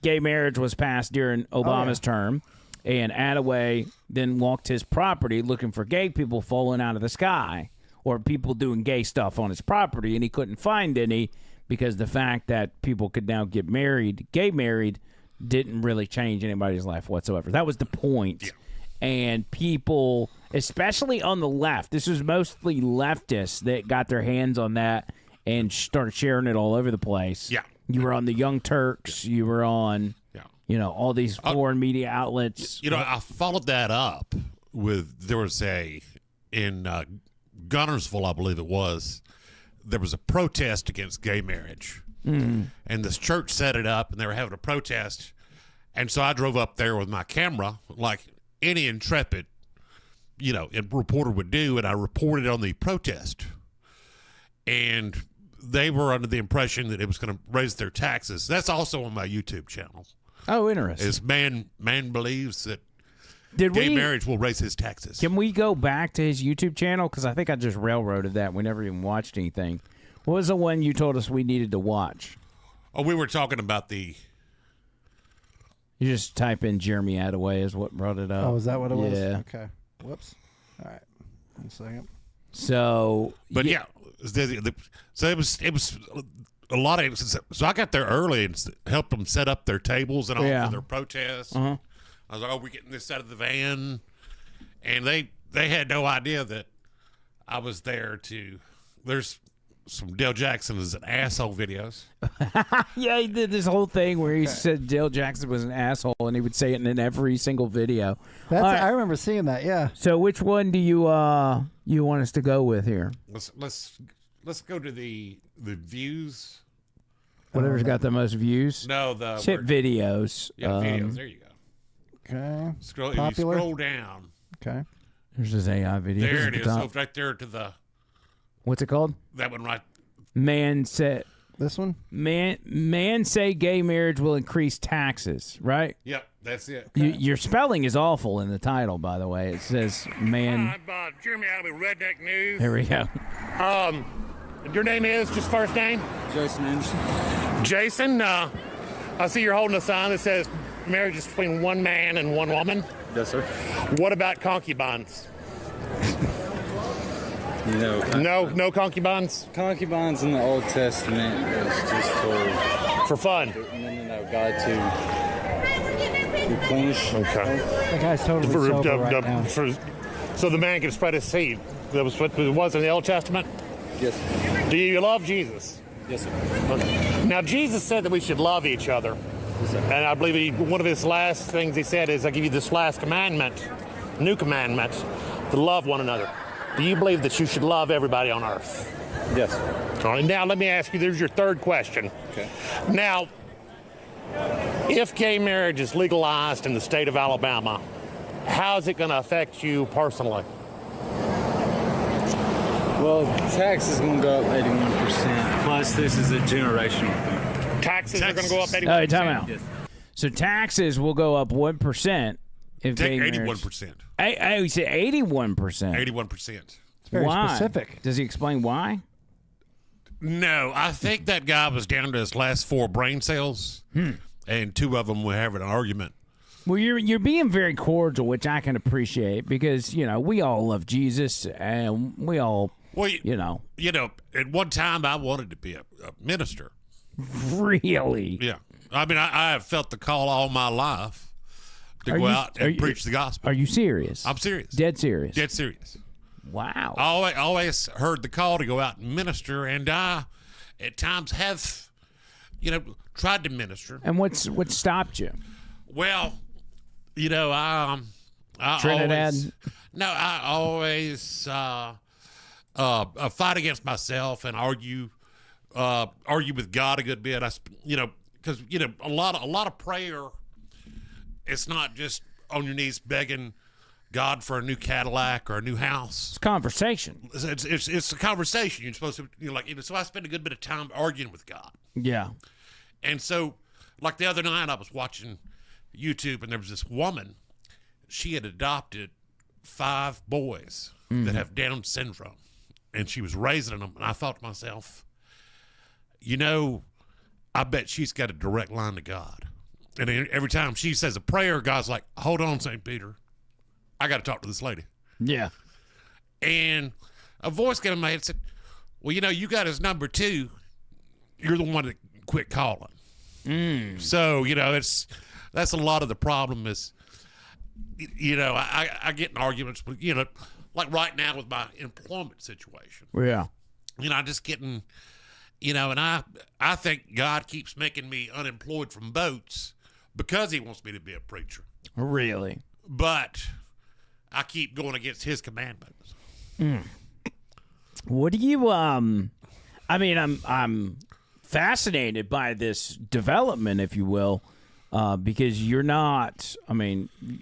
A: gay marriage was passed during Obama's term, and Addaway then walked his property looking for gay people falling out of the sky or people doing gay stuff on his property, and he couldn't find any because the fact that people could now get married, gay married, didn't really change anybody's life whatsoever. That was the point. Yeah. And people, especially on the left, this was mostly leftists that got their hands on that and started sharing it all over the place.
C: Yeah.
A: You were on the Young Turks. You were on, all these foreign media outlets.
C: I followed that up with, there was in Gunnersville, I believe it was, there was a protest against gay marriage. Mm-hmm. And this church set it up, and they were having a protest. And so I drove up there with my camera, like any intrepid, reporter would do, and I reported on the protest. And they were under the impression that it was going to raise their taxes. That's also on my YouTube channel.
A: Oh, interesting.
C: Is man believes that gay marriage will raise his taxes.
A: Can we go back to his YouTube channel? Because I think I just railroaded that. We never even watched anything. What was the one you told us we needed to watch?
C: Oh, we were talking about the...
A: You just type in Jeremy Addaway is what brought it up.
B: Oh, is that what it was?
A: Yeah.
B: Okay. Whoops. All right. 1 second.
A: So...
C: But yeah, so it was a lot of... So I got there early and helped them set up their tables and all for their protests. Uh-huh. I was like, we're getting this out of the van. And they had no idea that I was there to... There's some Dale Jackson is an asshole videos.
A: Yeah, he did this whole thing where he said Dale Jackson was an asshole, and he would say it in every single video.
B: I remember seeing that, yeah.
A: So which one do you want us to go with here?
C: Let's go to the views.
A: Whatever's got the most views.
C: No, the
A: hit videos.
C: Yeah, videos. There you go.
B: Okay.
C: If you scroll down.
B: Okay.
A: There's his AI video.
C: There it is. So right there to the.
A: What's it called?
C: That one right.
A: Man said.
B: This one?
A: Man say gay marriage will increase taxes, right?
C: Yep, that's it.
A: Your spelling is awful in the title, by the way. It says man.
L: I'm Jeremy Addaway, Redneck News.
A: There we go.
L: Your name is, just first name?
M: Jason Anderson.
L: Jason, I see you're holding a sign that says marriage is between one man and one woman.
M: Yes, sir.
L: What about concubines?
M: No
L: concubines?
M: Concubines in the Old Testament was just
L: for fun.
M: No, God to replenish.
L: Okay.
B: That guy's totally sober right now.
L: So the man can spread his seed. That was what it was in the Old Testament?
M: Yes, sir.
L: Do you love Jesus?
M: Yes, sir.
L: Now, Jesus said that we should love each other.
M: Yes, sir.
L: And I believe one of his last things he said is, I give you this last commandment, new commandment, to love one another. Do you believe that you should love everybody on earth?
M: Yes.
L: All right, now let me ask you, there's your third question.
M: Okay.
L: Now, if gay marriage is legalized in the state of Alabama, how is it going to affect you personally?
M: Well, tax is going to go up 81%. Plus, this is a generational thing.
L: Taxes are going to go up 81%?
A: All right, time out. Yes. So taxes will go up 1% if
C: take
A: gay
C: 81%.
A: I said 81%.
C: 81%.
B: It's very specific.
A: Does he explain why?
C: No, I think that guy was down to his last 4 brain cells, and 2 of them were having an argument.
A: Well, you're being very cordial, which I can appreciate because we all love Jesus and we all
C: at one time I wanted to be a minister.
A: Really?
C: Yeah. I mean, I have felt the call all my life to go out and preach the gospel.
A: Are you serious?
C: I'm serious.
A: Dead serious?
C: Dead serious.
A: Wow.
C: I always heard the call to go out and minister, and I, at times, have, tried to minister.
A: And what stopped you?
C: Well, I
A: Trinidad?
C: I always fight against myself and argue with God a good bit. Because a lot of prayer. It's not just on your knees begging God for a new Cadillac or a new house.
A: It's conversation.
C: It's a conversation. You're supposed to, so I spend a good bit of time arguing with God.
A: Yeah.
C: And so, like the other night, I was watching YouTube, and there was this woman. She had adopted 5 boys that have Down syndrome, and she was raising them. And I thought to myself, I bet she's got a direct line to God. And every time she says a prayer, God's like, hold on, St. Peter. I got to talk to this lady.
A: Yeah.
C: And a voice came in my head and said, well, you got his number too. You're the one that quit calling. So, that's a lot of the problem is, I get in arguments, but, like right now with my employment situation.
A: Yeah.
C: I'm just getting, and I think God keeps making me unemployed from boats because he wants me to be a preacher.
A: Really?
C: But I keep going against his commandments.
A: What do you I'm fascinated by this development, if you will, because you're not.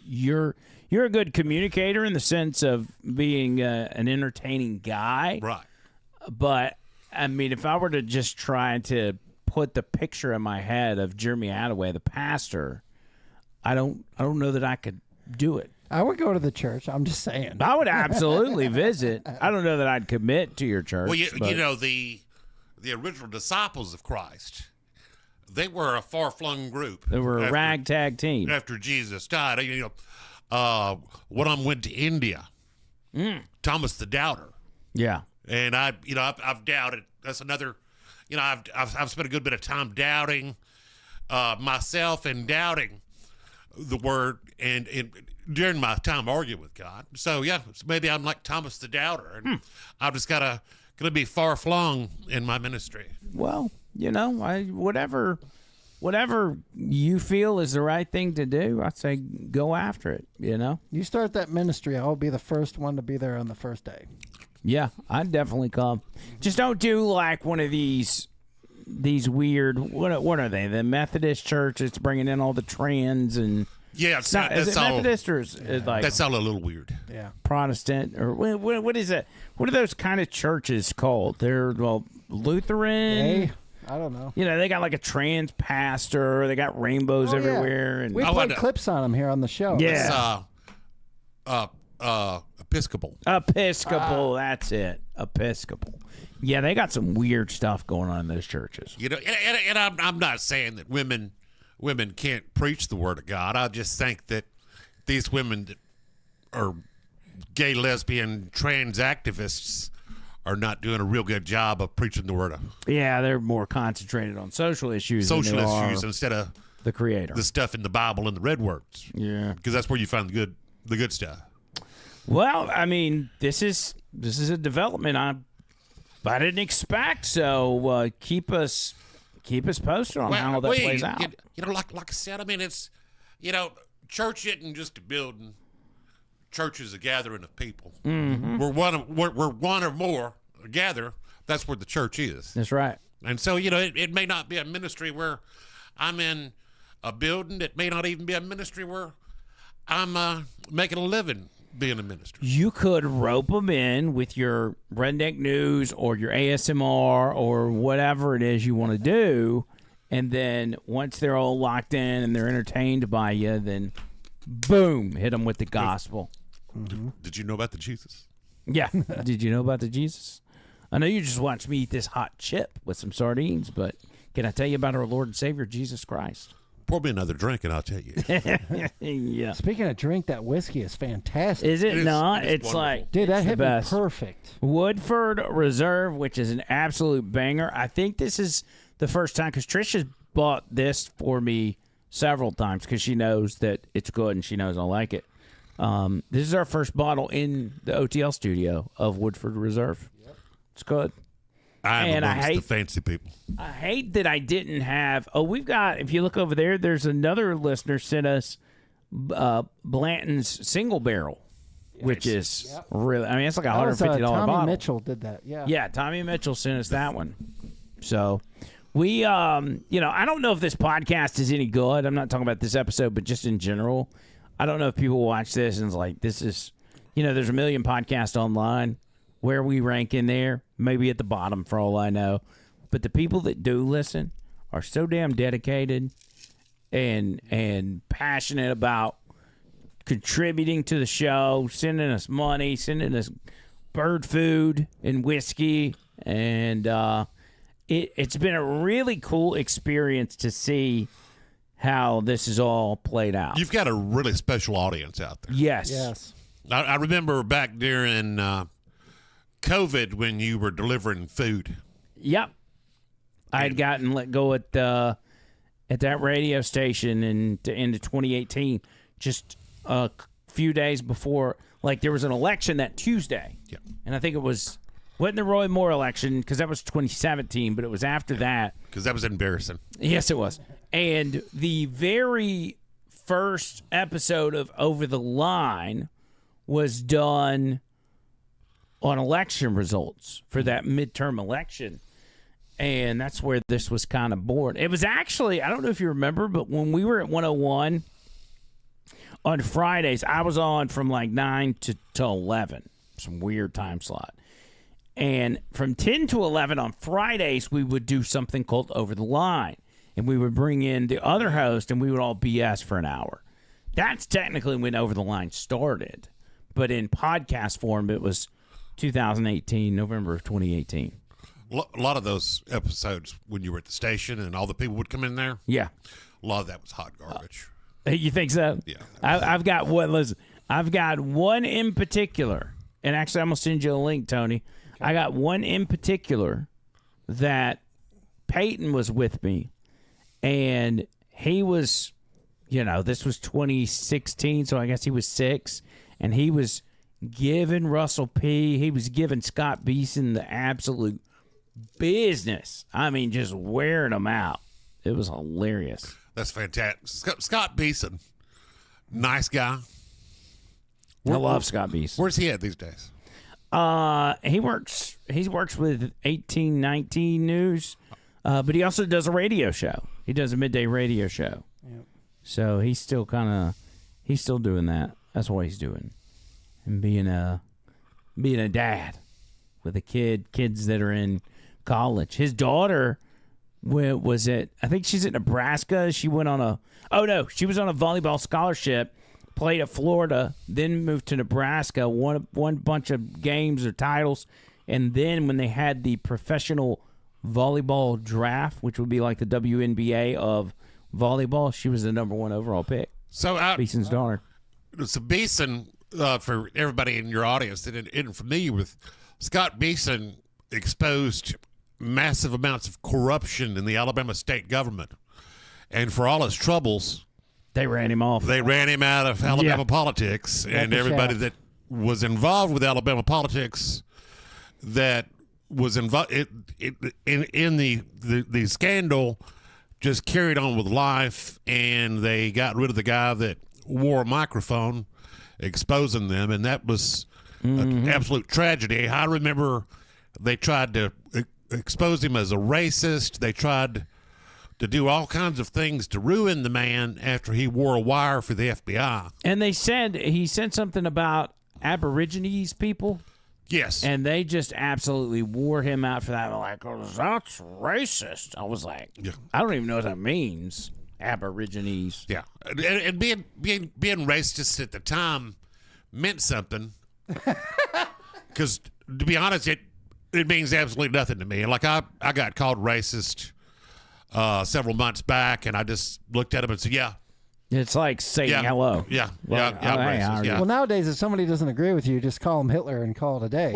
A: You're a good communicator in the sense of being an entertaining guy,
C: right?
A: But if I were to just try to put the picture in my head of Jeremy Addaway, the pastor, I don't know that I could do it.
B: I would go to the church. I'm just saying.
A: I would absolutely visit. I don't know that I'd commit to your church.
C: Well, the original disciples of Christ, they were a far-flung group.
A: They were a ragtag team.
C: After Jesus died, one of them went to India. Thomas the Doubter.
A: Yeah.
C: And I've doubted. That's another. I've spent a good bit of time doubting myself and doubting the word and during my time arguing with God. So maybe I'm like Thomas the Doubter, and I've just gonna be far flung in my ministry.
A: Well, whatever you feel is the right thing to do, I say go after it.
B: You start that ministry, I'll be the first one to be there on the first day.
A: Yeah, I'd definitely come. Just don't do like one of these weird. What are they? The Methodist church that's bringing in all the trends and.
C: Yeah,
A: is it Methodist or is it like
C: that sounds a little weird?
B: Yeah,
A: Protestant or what is it? What are those kind of churches called? They're Lutheran.
B: Hey, I don't know.
A: They got like a trans pastor. They got rainbows everywhere, and
B: we played clips on them here on the show.
A: Yeah,
C: Episcopal.
A: That's it. Episcopal. Yeah, they got some weird stuff going on in those churches.
C: And I'm not saying that women can't preach the word of God. I just think that these women that are gay, lesbian, trans activists are not doing a real good job of preaching the word of.
A: Yeah, they're more concentrated on social issues.
C: Social issues instead of
A: the Creator,
C: the stuff in the Bible and the red words.
A: Yeah,
C: because that's where you find the good stuff.
A: Well, this is a development I didn't expect. So keep us posted on how that plays out.
C: Like I said, it's church isn't just a building. Church is a gathering of people.
A: Mm-hmm.
C: We're one or more gather. That's where the church is.
A: That's right.
C: And so it may not be a ministry where I'm in a building. It may not even be a ministry where I'm making a living being a minister.
A: You could rope them in with your Redneck News or your ASMR or whatever it is you want to do, and then once they're all locked in and they're entertained by you, then boom, hit them with the gospel.
C: Mm-hmm. Did you know about the Jesus?
A: Yeah. Did you know about the Jesus? I know you just watched me eat this hot chip with some sardines, but can I tell you about our Lord and Savior, Jesus Christ?
C: Pour me another drink and I'll tell you.
A: Yeah.
B: Speaking of drink, that whiskey is fantastic.
A: Is it not?
C: It's
A: like,
B: dude, that hit me
A: best.
B: perfect.
A: Woodford Reserve, which is an absolute banger. I think this is the first time because Trisha's bought this for me several times because she knows that it's good and she knows I like it. This is our first bottle in the OTL studio of Woodford Reserve. Yep. It's good.
C: I'm amongst the fancy people.
A: I hate that I didn't have. Oh, we've got. If you look over there, there's another listener sent us Blanton's Single Barrel, which is really. It's like $150 bottle.
B: Tommy Mitchell did that.
A: Yeah, Tommy Mitchell sent us that one. So we, I don't know if this podcast is any good. I'm not talking about this episode, but just in general, I don't know if people watch this and it's like this is, there's a million podcasts online. Where we rank in there, maybe at the bottom for all I know. But the people that do listen are so damn dedicated and passionate about contributing to the show, sending us money, sending us bird food and whiskey. And it's been a really cool experience to see how this is all played out.
C: You've got a really special audience out there.
A: Yes.
C: I remember back during COVID when you were delivering food.
A: Yep. I had gotten let go at at that radio station in the end of 2018, just a few days before. Like, there was an election that Tuesday.
C: Yeah.
A: And I think it wasn't the Roy Moore election, because that was 2017, but it was after that.
C: Because that was embarrassing.
A: Yes, it was. And the very first episode of Over the Line was done on election results for that midterm election. And that's where this was kind of born. It was actually, I don't know if you remember, but when we were at 101 on Fridays, I was on from like 9 to 11, some weird time slot. And from 10 to 11 on Fridays, we would do something called Over the Line. And we would bring in the other host, and we would all BS for an hour. That's technically when Over the Line started. But in podcast form, it was 2018, November of 2018.
C: A lot of those episodes when you were at the station and all the people would come in there.
A: Yeah.
C: A lot of that was hot garbage.
A: You think so?
C: Yeah.
A: I've got one. Listen, I've got one in particular, and actually, I'm gonna send you a link, Tony. Okay. I got one in particular that Peyton was with me, and he was, this was 2016, so I guess he was 6, and he was giving Russell P. He was giving Scott Beeson the absolute business. I mean, just wearing them out. It was hilarious.
C: That's fantastic. Scott Beeson, nice guy.
A: I love Scott Beeson.
C: Where's he at these days?
A: He works with 1819 News, but he also does a radio show. He does a midday radio show. Yep. So he's still doing that. That's what he's doing, and being a dad with kids that are in college. His daughter was at, I think she's at Nebraska. She went on she was on a volleyball scholarship, played at Florida, then moved to Nebraska, won bunch of games or titles, and then when they had the professional volleyball draft, which would be like the WNBA of volleyball, she was the number 1 overall pick.
C: So
A: Beeson's daughter.
C: So Beeson, for everybody in your audience that isn't familiar with, Scott Beeson exposed massive amounts of corruption in the Alabama state government. And for all his troubles,
A: they ran him off.
C: They ran him out of Alabama politics. And everybody that was involved with Alabama politics that was involved in the scandal just carried on with life, and they got rid of the guy that wore a microphone exposing them, and that was an absolute tragedy. I remember they tried to expose him as a racist. They tried to do all kinds of things to ruin the man after he wore a wire for the FBI.
A: And they said he said something about Aborigines people.
C: Yes.
A: And they just absolutely wore him out for that. Like, that's racist. I was like, I don't even know what that means. Aborigines.
C: Yeah. And being racist at the time meant something. Because, to be honest, it means absolutely nothing to me. Like, I got called racist several months back, and I just looked at him and said, yeah.
A: It's like saying hello.
C: Yeah.
B: Well, nowadays, if somebody doesn't agree with you, just call them Hitler and call it a day,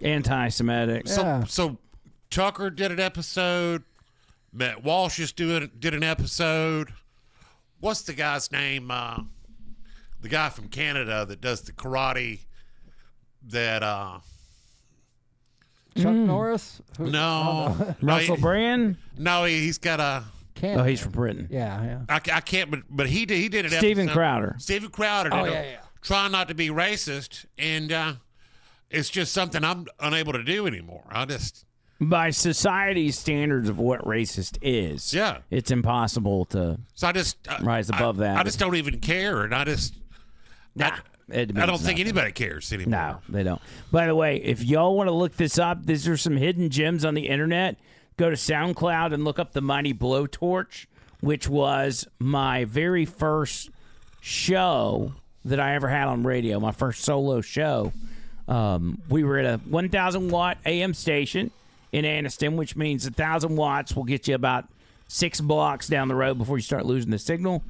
A: Anti-Semitic.
C: So Tucker did an episode. Matt Walsh just did an episode. What's the guy's name? The guy from Canada that does the karate that...
B: Chuck Norris?
C: No.
A: Russell Brand?
C: No, he's got a...
A: Oh, he's from Britain.
B: Yeah.
C: I can't, but he did an
A: Steven
C: episode.
A: Crowder.
C: Steven Crowder. Trying not to be racist, and it's just something I'm unable to do anymore.
A: By society's standards of what racist is, it's impossible to rise above that.
C: I just don't even care, and I don't think anybody cares anymore.
A: No, they don't. By the way, if y'all want to look this up, these are some hidden gems on the internet. Go to SoundCloud and look up The Mighty Blowtorch, which was my very first show that I ever had on radio, my first solo show. We were at a 1,000-watt AM station in Anniston, which means 1,000 watts will get you about 6 blocks down the road before you start losing the signal.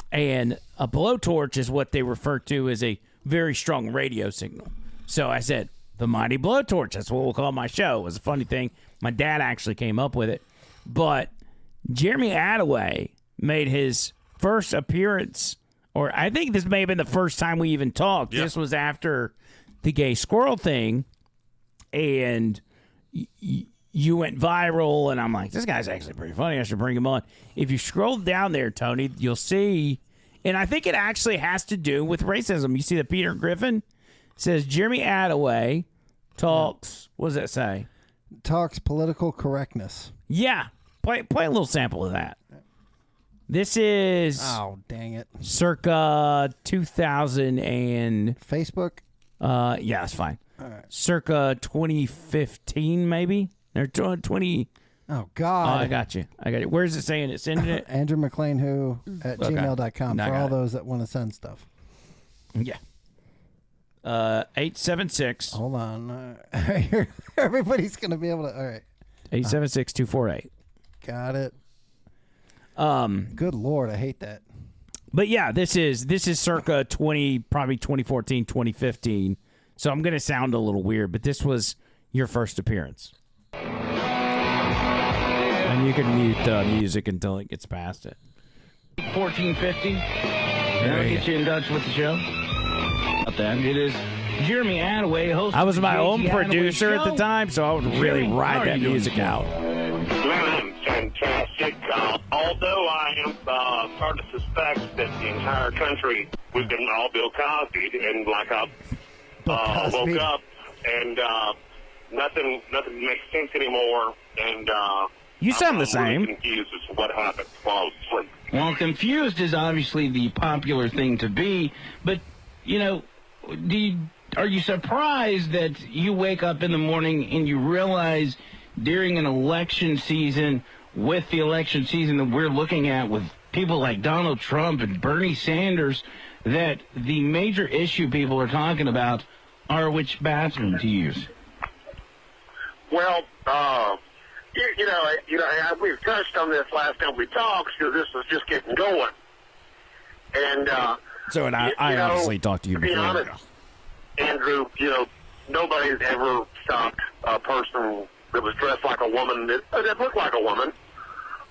A: And a blowtorch is what they refer to as a very strong radio signal. So I said, The Mighty Blowtorch. That's what we'll call my show. It was a funny thing. My dad actually came up with it. But Jeremy Addaway made his first appearance, or I think this may have been the first time we even talked.
C: Yep.
A: This was after the gay squirrel thing, and you went viral, and I'm like, this guy's actually pretty funny. I should bring him on. If you scroll down there, Tony, you'll see, and I think it actually has to do with racism. You see that Peter Griffin? It says Jeremy Addaway talks, what does that say?
B: Talks political correctness.
A: Yeah. Play a little sample of that. This is...
B: Oh, dang it.
A: Circa 2000 and...
B: Facebook?
A: Yeah, it's fine.
B: All right.
A: Circa 2015, maybe? Or 20...
B: Oh, God.
A: I got you. Where is it saying it's sending it?
B: Andrew McLean Who at gmail.com for all those that want to send stuff.
A: Yeah. 876.
B: Hold on. Everybody's going to be able to... All right.
A: 876-248.
B: Got it. Good Lord, I hate that.
A: But yeah, this is circa 2014, 2015. So I'm going to sound a little weird, but this was your first appearance. And you can mute music until it gets past it.
N: 1450. That'll get you in touch with the show. Up there. It is Jeremy Addaway, host.
A: I was
N: of
A: my
N: the
A: own
N: JT
A: producer
N: Addaway
A: at the
N: Show.
A: time, so I would really ride that music out.
O: Man, fantastic. Although I am starting to suspect that the entire country, we've been all Bill Cosby, and like I woke up and nothing makes sense anymore, and
A: you sound the
O: I'm
A: same.
O: really confused as to what happened while I was asleep.
N: Well, confused is obviously the popular thing to be, but you know, are you surprised that you wake up in the morning and you realize during an election season, with the election season that we're looking at with people like Donald Trump and Bernie Sanders, that the major issue people are talking about are which bathroom to use?
O: Well, we've touched on this last time we talked, because this was just getting going. And
A: I obviously talked to you
O: to be
A: before.
O: honest, Andrew, nobody's ever stopped a person that was dressed like a woman, that looked like a woman,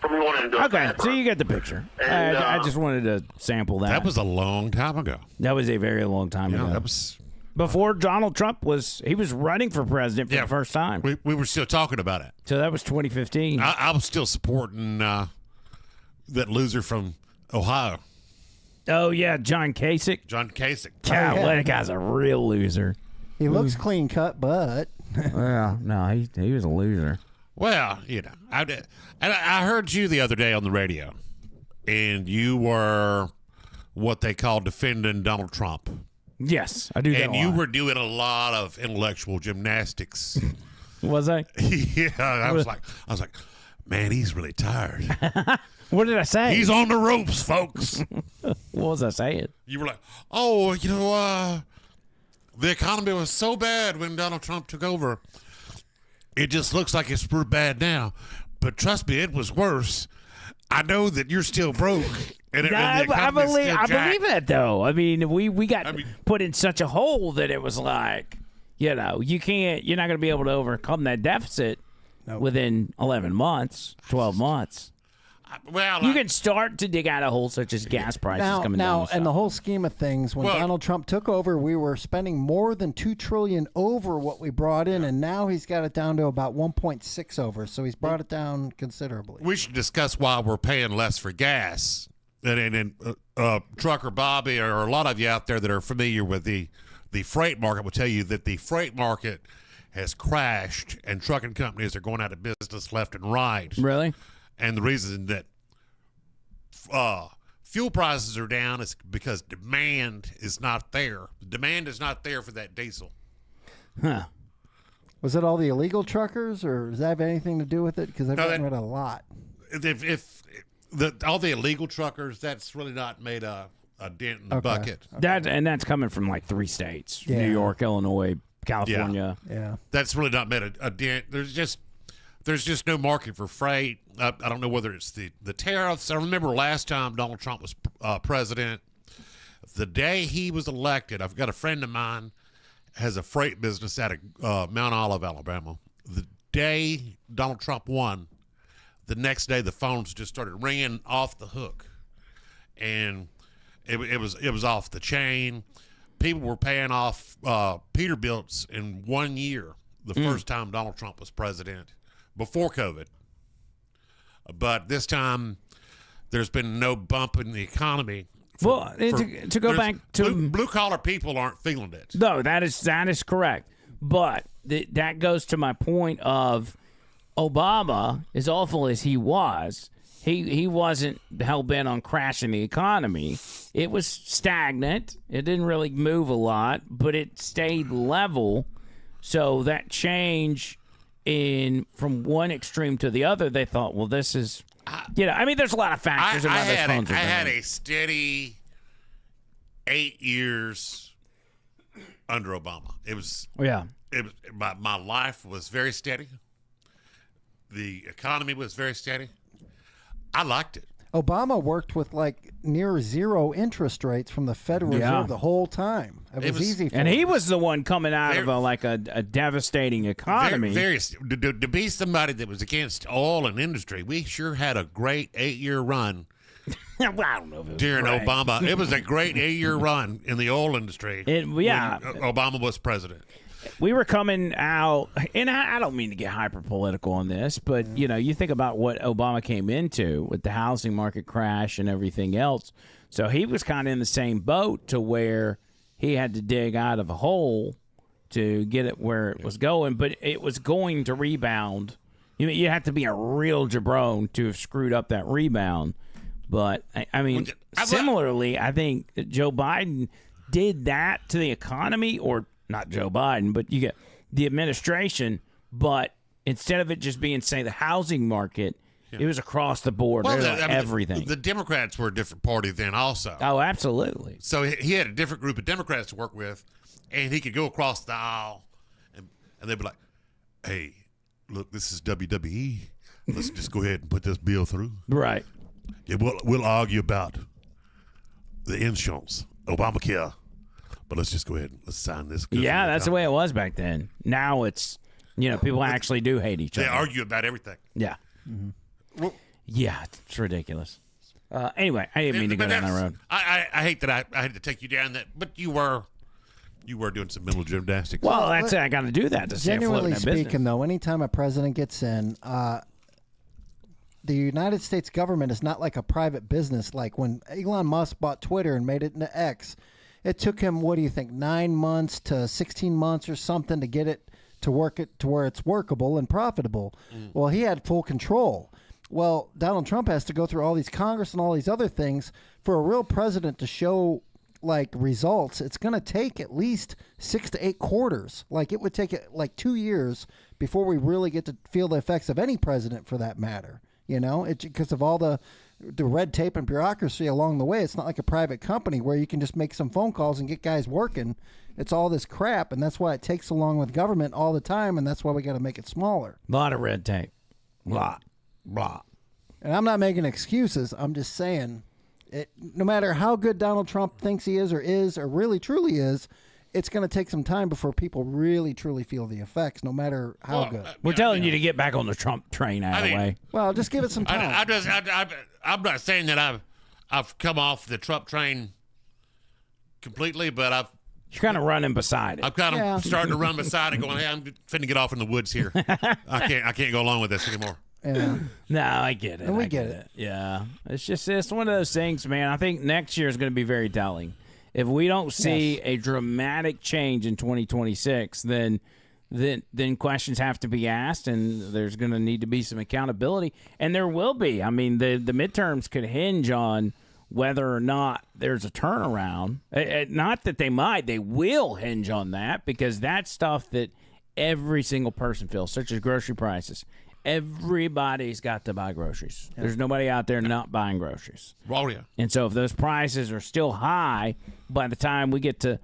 O: from going into a
A: Okay, so
O: bathroom.
A: you get the picture.
O: And,
A: I just wanted to sample that.
C: That was a long time ago.
A: That was a very long time ago.
C: That was
A: before Donald Trump was running for president for the first time.
C: We were still talking about it.
A: So that was 2015.
C: I was still supporting that loser from Ohio.
A: Oh yeah, John Kasich.
C: God,
A: that guy's a real loser.
B: He looks clean cut, but
A: well, no, he was a loser.
C: Well, I heard you the other day on the radio, and you were what they call defending Donald Trump.
A: Yes, I do that.
C: And you were doing a lot of intellectual gymnastics.
A: Was I?
C: Yeah, I was like, man, he's really tired.
A: What did I say?
C: He's on the ropes, folks.
A: What was I saying?
C: You were like, oh, the economy was so bad when Donald Trump took over. It just looks like it's pretty bad now. But trust me, it was worse. I know that you're still broke.
A: I believe it, though. I mean, we got put in such a hole that it was like, you're not going to be able to overcome that deficit within 11 months, 12 months.
C: Well,
A: you can start to dig out a hole such as gas prices coming down.
B: Now, in the whole scheme of things, when Donald Trump took over, we were spending more than $2 trillion over what we brought in, and now he's got it down to about 1.6 over. So he's brought it down considerably.
C: We should discuss why we're paying less for gas. And Trucker Bobby, or a lot of you out there that are familiar with the freight market, will tell you that the freight market has crashed, and trucking companies are going out of business left and right.
A: Really?
C: And the reason that fuel prices are down is because demand is not there. Demand is not there for that diesel.
A: Huh.
B: Was it all the illegal truckers, or does that have anything to do with it? Because I've gotten rid of a lot.
C: If all the illegal truckers, that's really not made a dent in the bucket.
A: That's coming from like 3 states: New York, Illinois, California.
B: Yeah.
C: That's really not made a dent. There's just no market for freight. I don't know whether it's the tariffs. I remember last time Donald Trump was president, the day he was elected, I've got a friend of mine has a freight business out of Mount Olive, Alabama. The day Donald Trump won, the next day the phones just started ringing off the hook, and it was off the chain. People were paying off Peterbilts in 1 year. The first time Donald Trump was president before COVID, but this time there's been no bump in the economy.
A: To go back to
C: blue collar people aren't feeling it.
A: No, that is correct. But that goes to my point of Obama, as awful as he was, he wasn't hell bent on crashing the economy. It was stagnant. It didn't really move a lot, but it stayed level. So that change from one extreme to the other, they thought, well, this is, I mean, there's a lot of factors.
C: I had a steady 8 years under Obama. It was my life was very steady. The economy was very steady. I liked it.
B: Obama worked with like near zero interest rates from the Federal Reserve the whole time. It was easy for him.
A: And he was the one coming out of a devastating economy.
C: To be somebody that was against oil and industry, we sure had a great 8-year run.
A: Well, I don't know if it was
C: during
A: great.
C: Obama. It was a great 8-year run in the oil industry. When Obama was president.
A: We were coming out, and I don't mean to get hyper political on this, but you think about what Obama came into with the housing market crash and everything else. So he was kind of in the same boat to where he had to dig out of a hole to get it where it was going, but it was going to rebound. You have to be a real jabron to have screwed up that rebound. But I mean, similarly, I think that Joe Biden did that to the economy, or not Joe Biden, but you get the administration. But instead of it just being, say, the housing market, it was across the board. Everything.
C: The Democrats were a different party then also.
A: Oh, absolutely.
C: So he had a different group of Democrats to work with, and he could go across the aisle, and they'd be like, hey, look, this is WWE. Let's just go ahead and put this bill through.
A: Right.
C: Yeah, we'll argue about the insurance, Obamacare. But let's just go ahead and let's sign this.
A: Yeah, that's the way it was back then. Now it's, people actually do hate each other.
C: They argue about everything.
A: Yeah. Mm-hmm. Well, yeah, it's ridiculous. Anyway, I didn't mean to go down that road.
C: I hate that I had to take you down that, but you were doing some mental gymnastics.
A: Well, that's it. I got to do that to stay afloat in that business.
B: Genuinely speaking, though, anytime a president gets in, the United States government is not like a private business. Like when Elon Musk bought Twitter and made it into X, it took him, what do you think, 9 months to 16 months or something to get it to work it to where it's workable and profitable. Well, he had full control. Well, Donald Trump has to go through all these Congress and all these other things for a real president to show like results. It's going to take at least 6 to 8 quarters. Like it would take like 2 years before we really get to feel the effects of any president for that matter. It's because of all the red tape and bureaucracy along the way. It's not like a private company where you can just make some phone calls and get guys working. It's all this crap, and that's why it takes so long with government all the time, and that's why we got to make it smaller.
A: A lot of red tape. Blah.
B: And I'm not making excuses. I'm just saying, no matter how good Donald Trump thinks he is or really truly is, it's going to take some time before people really truly feel the effects, no matter how good.
A: We're telling you to get back on the Trump train, Addaway.
B: Well, just give it some time.
C: I'm not saying that I've come off the Trump train completely, but
A: you're kind of running beside it.
C: I'm kind of starting to run beside it, going, "Hey, I'm finna get off in the woods here. I can't go along with this anymore."
B: Yeah.
A: No, I get it.
B: And we get it.
A: Yeah, it's one of those things, man. I think next year is going to be very telling. If we don't see a dramatic change in 2026, then questions have to be asked, and there's going to need to be some accountability, and there will be. I mean, the midterms could hinge on whether or not there's a turnaround. Not that they will hinge on that, because that's stuff that every single person feels, such as grocery prices. Everybody's got to buy groceries. Yeah. There's nobody out there not buying groceries.
C: Oh, yeah.
A: And so if those prices are still high by the time we get to,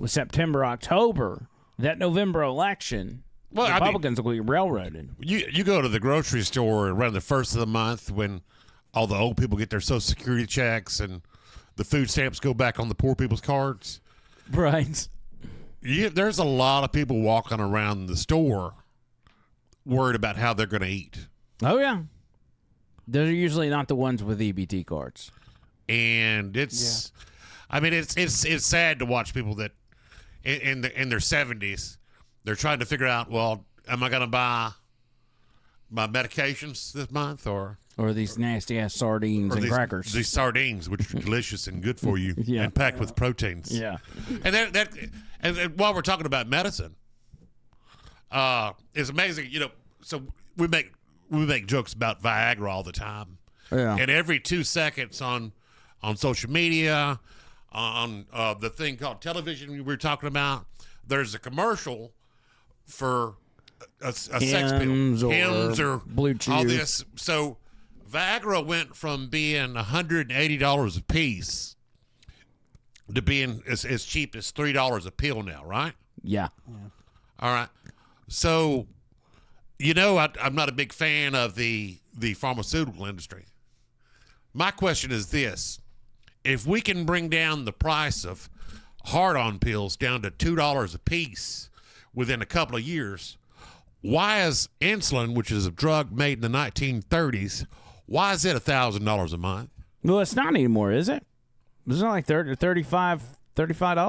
A: September, October, that November election, Republicans will be railroaded.
C: You go to the grocery store around the first of the month when all the old people get their Social Security checks and the food stamps go back on the poor people's cards.
A: Right.
C: There's a lot of people walking around the store worried about how they're going to eat.
A: Oh, yeah. Those are usually not the ones with EBT cards.
C: And it's, I mean, it's sad to watch people that in their 70s, they're trying to figure out, well, am I going to buy my medications this month or
A: these nasty ass sardines and crackers?
C: These sardines, which are delicious and good for you, and packed with proteins.
A: Yeah.
C: And and while we're talking about medicine, it's amazing. You know, so we make jokes about Viagra all the time.
A: Yeah.
C: And every 2 seconds on social media, on the thing called television we were talking about, there's a commercial for a sex pill, Hims or
A: Blue Chew.
C: all this. So Viagra went from being $180 a piece to being as cheap as $3 a pill now, right?
A: Yeah.
C: All right. So, you know, I'm not a big fan of the pharmaceutical industry. My question is this. If we can bring down the price of hard-on pills down to $2 a piece within a couple of years, why is insulin, which is a drug made in the 1930s, why is it $1,000 a month?
A: Well, it's not anymore, is it? It's not like $35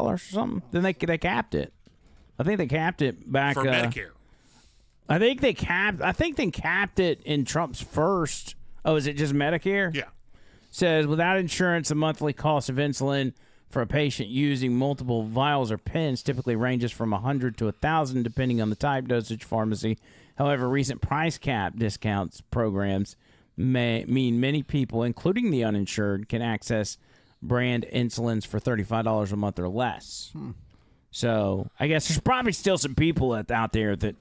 A: or something. Then they capped it. I think they capped it back
C: for Medicare.
A: I think they capped it in Trump's first. Oh, is it just Medicare?
C: Yeah.
A: Says without insurance, the monthly cost of insulin for a patient using multiple vials or pens typically ranges from $100 to $1,000, depending on the type, dosage, pharmacy. However, recent price cap discounts programs may mean many people, including the uninsured, can access brand insulins for $35 a month or less. So I guess there's probably still some people out there that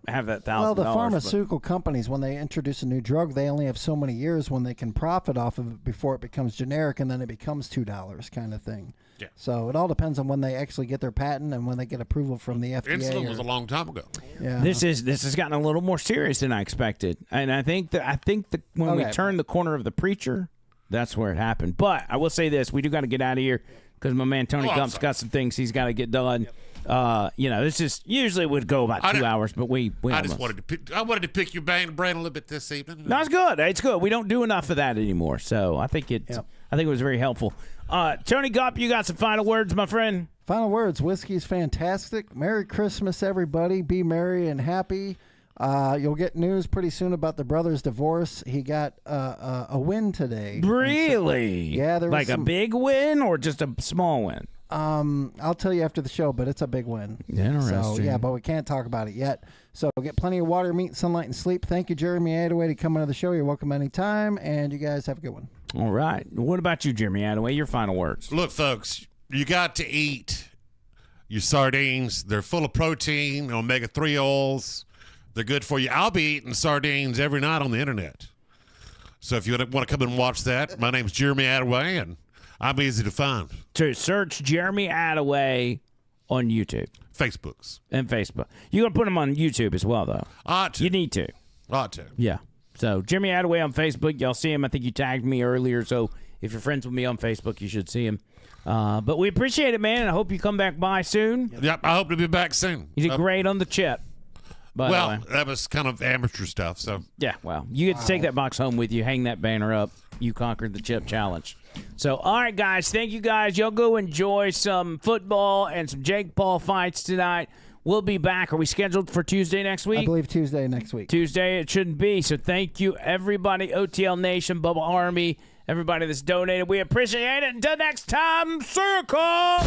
A: have that $1,000.
B: Well, the pharmaceutical companies, when they introduce a new drug, they only have so many years when they can profit off of it before it becomes generic, and then it becomes $2 kind of thing.
C: Yeah.
B: So it all depends on when they actually get their patent and when they get approval from the FDA.
C: Insulin was a long time ago.
B: Yeah.
A: This has gotten a little more serious than I expected, and I think that when we turn the corner of the preacher, that's where it happened. But I will say this: we do got to get out of here because my man Tony Gump's got some things he's got to get done. You know, this is usually would go about 2 hours, but we
C: I wanted to pick your brain a little bit this evening.
A: No, it's good. It's good. We don't do enough of that anymore, so I think it was very helpful. Tony Gump, you got some final words, my friend?
B: Final words. Whiskey's fantastic. Merry Christmas, everybody. Be merry and happy. You'll get news pretty soon about the brother's divorce. He got a win today.
A: Really?
B: So, yeah, there was
A: like a big win or just a small win?
B: I'll tell you after the show, but it's a big win.
A: Interesting.
B: So, yeah, but we can't talk about it yet. So get plenty of water, meat, sunlight, and sleep. Thank you, Jeremy Addaway, to come into the show. You're welcome anytime, and you guys have a good one.
A: All right. What about you, Jeremy Addaway? Your final words.
C: Look, folks, you got to eat your sardines. They're full of protein, omega-3 oils. They're good for you. I'll be eating sardines every night on the internet. So if you want to come and watch that, my name's Jeremy Addaway, and I'm easy to find.
A: To search Jeremy Addaway on YouTube.
C: Facebook.
A: You're going to put him on YouTube as well, though.
C: Ought to.
A: You need to.
C: Ought to.
A: Yeah. So Jeremy Addaway on Facebook. Y'all see him. I think you tagged me earlier. So if you're friends with me on Facebook, you should see him. But we appreciate it, man. And I hope you come back by soon.
C: Yep. I hope to be back soon.
A: You did great on the chip.
C: Well, that was kind of amateur stuff. So
A: yeah, well, you get to take that box home with you, hang that banner up. You conquered the chip challenge. So, all right, guys, thank you, guys. Y'all go enjoy some football and some Jake Paul fights tonight. We'll be back. Are we scheduled for Tuesday next week?
B: I believe Tuesday next week.
A: Tuesday it shouldn't be. So thank you, everybody, OTL Nation, Bubba Army, everybody that's donated. We appreciate it. Until next time, circle.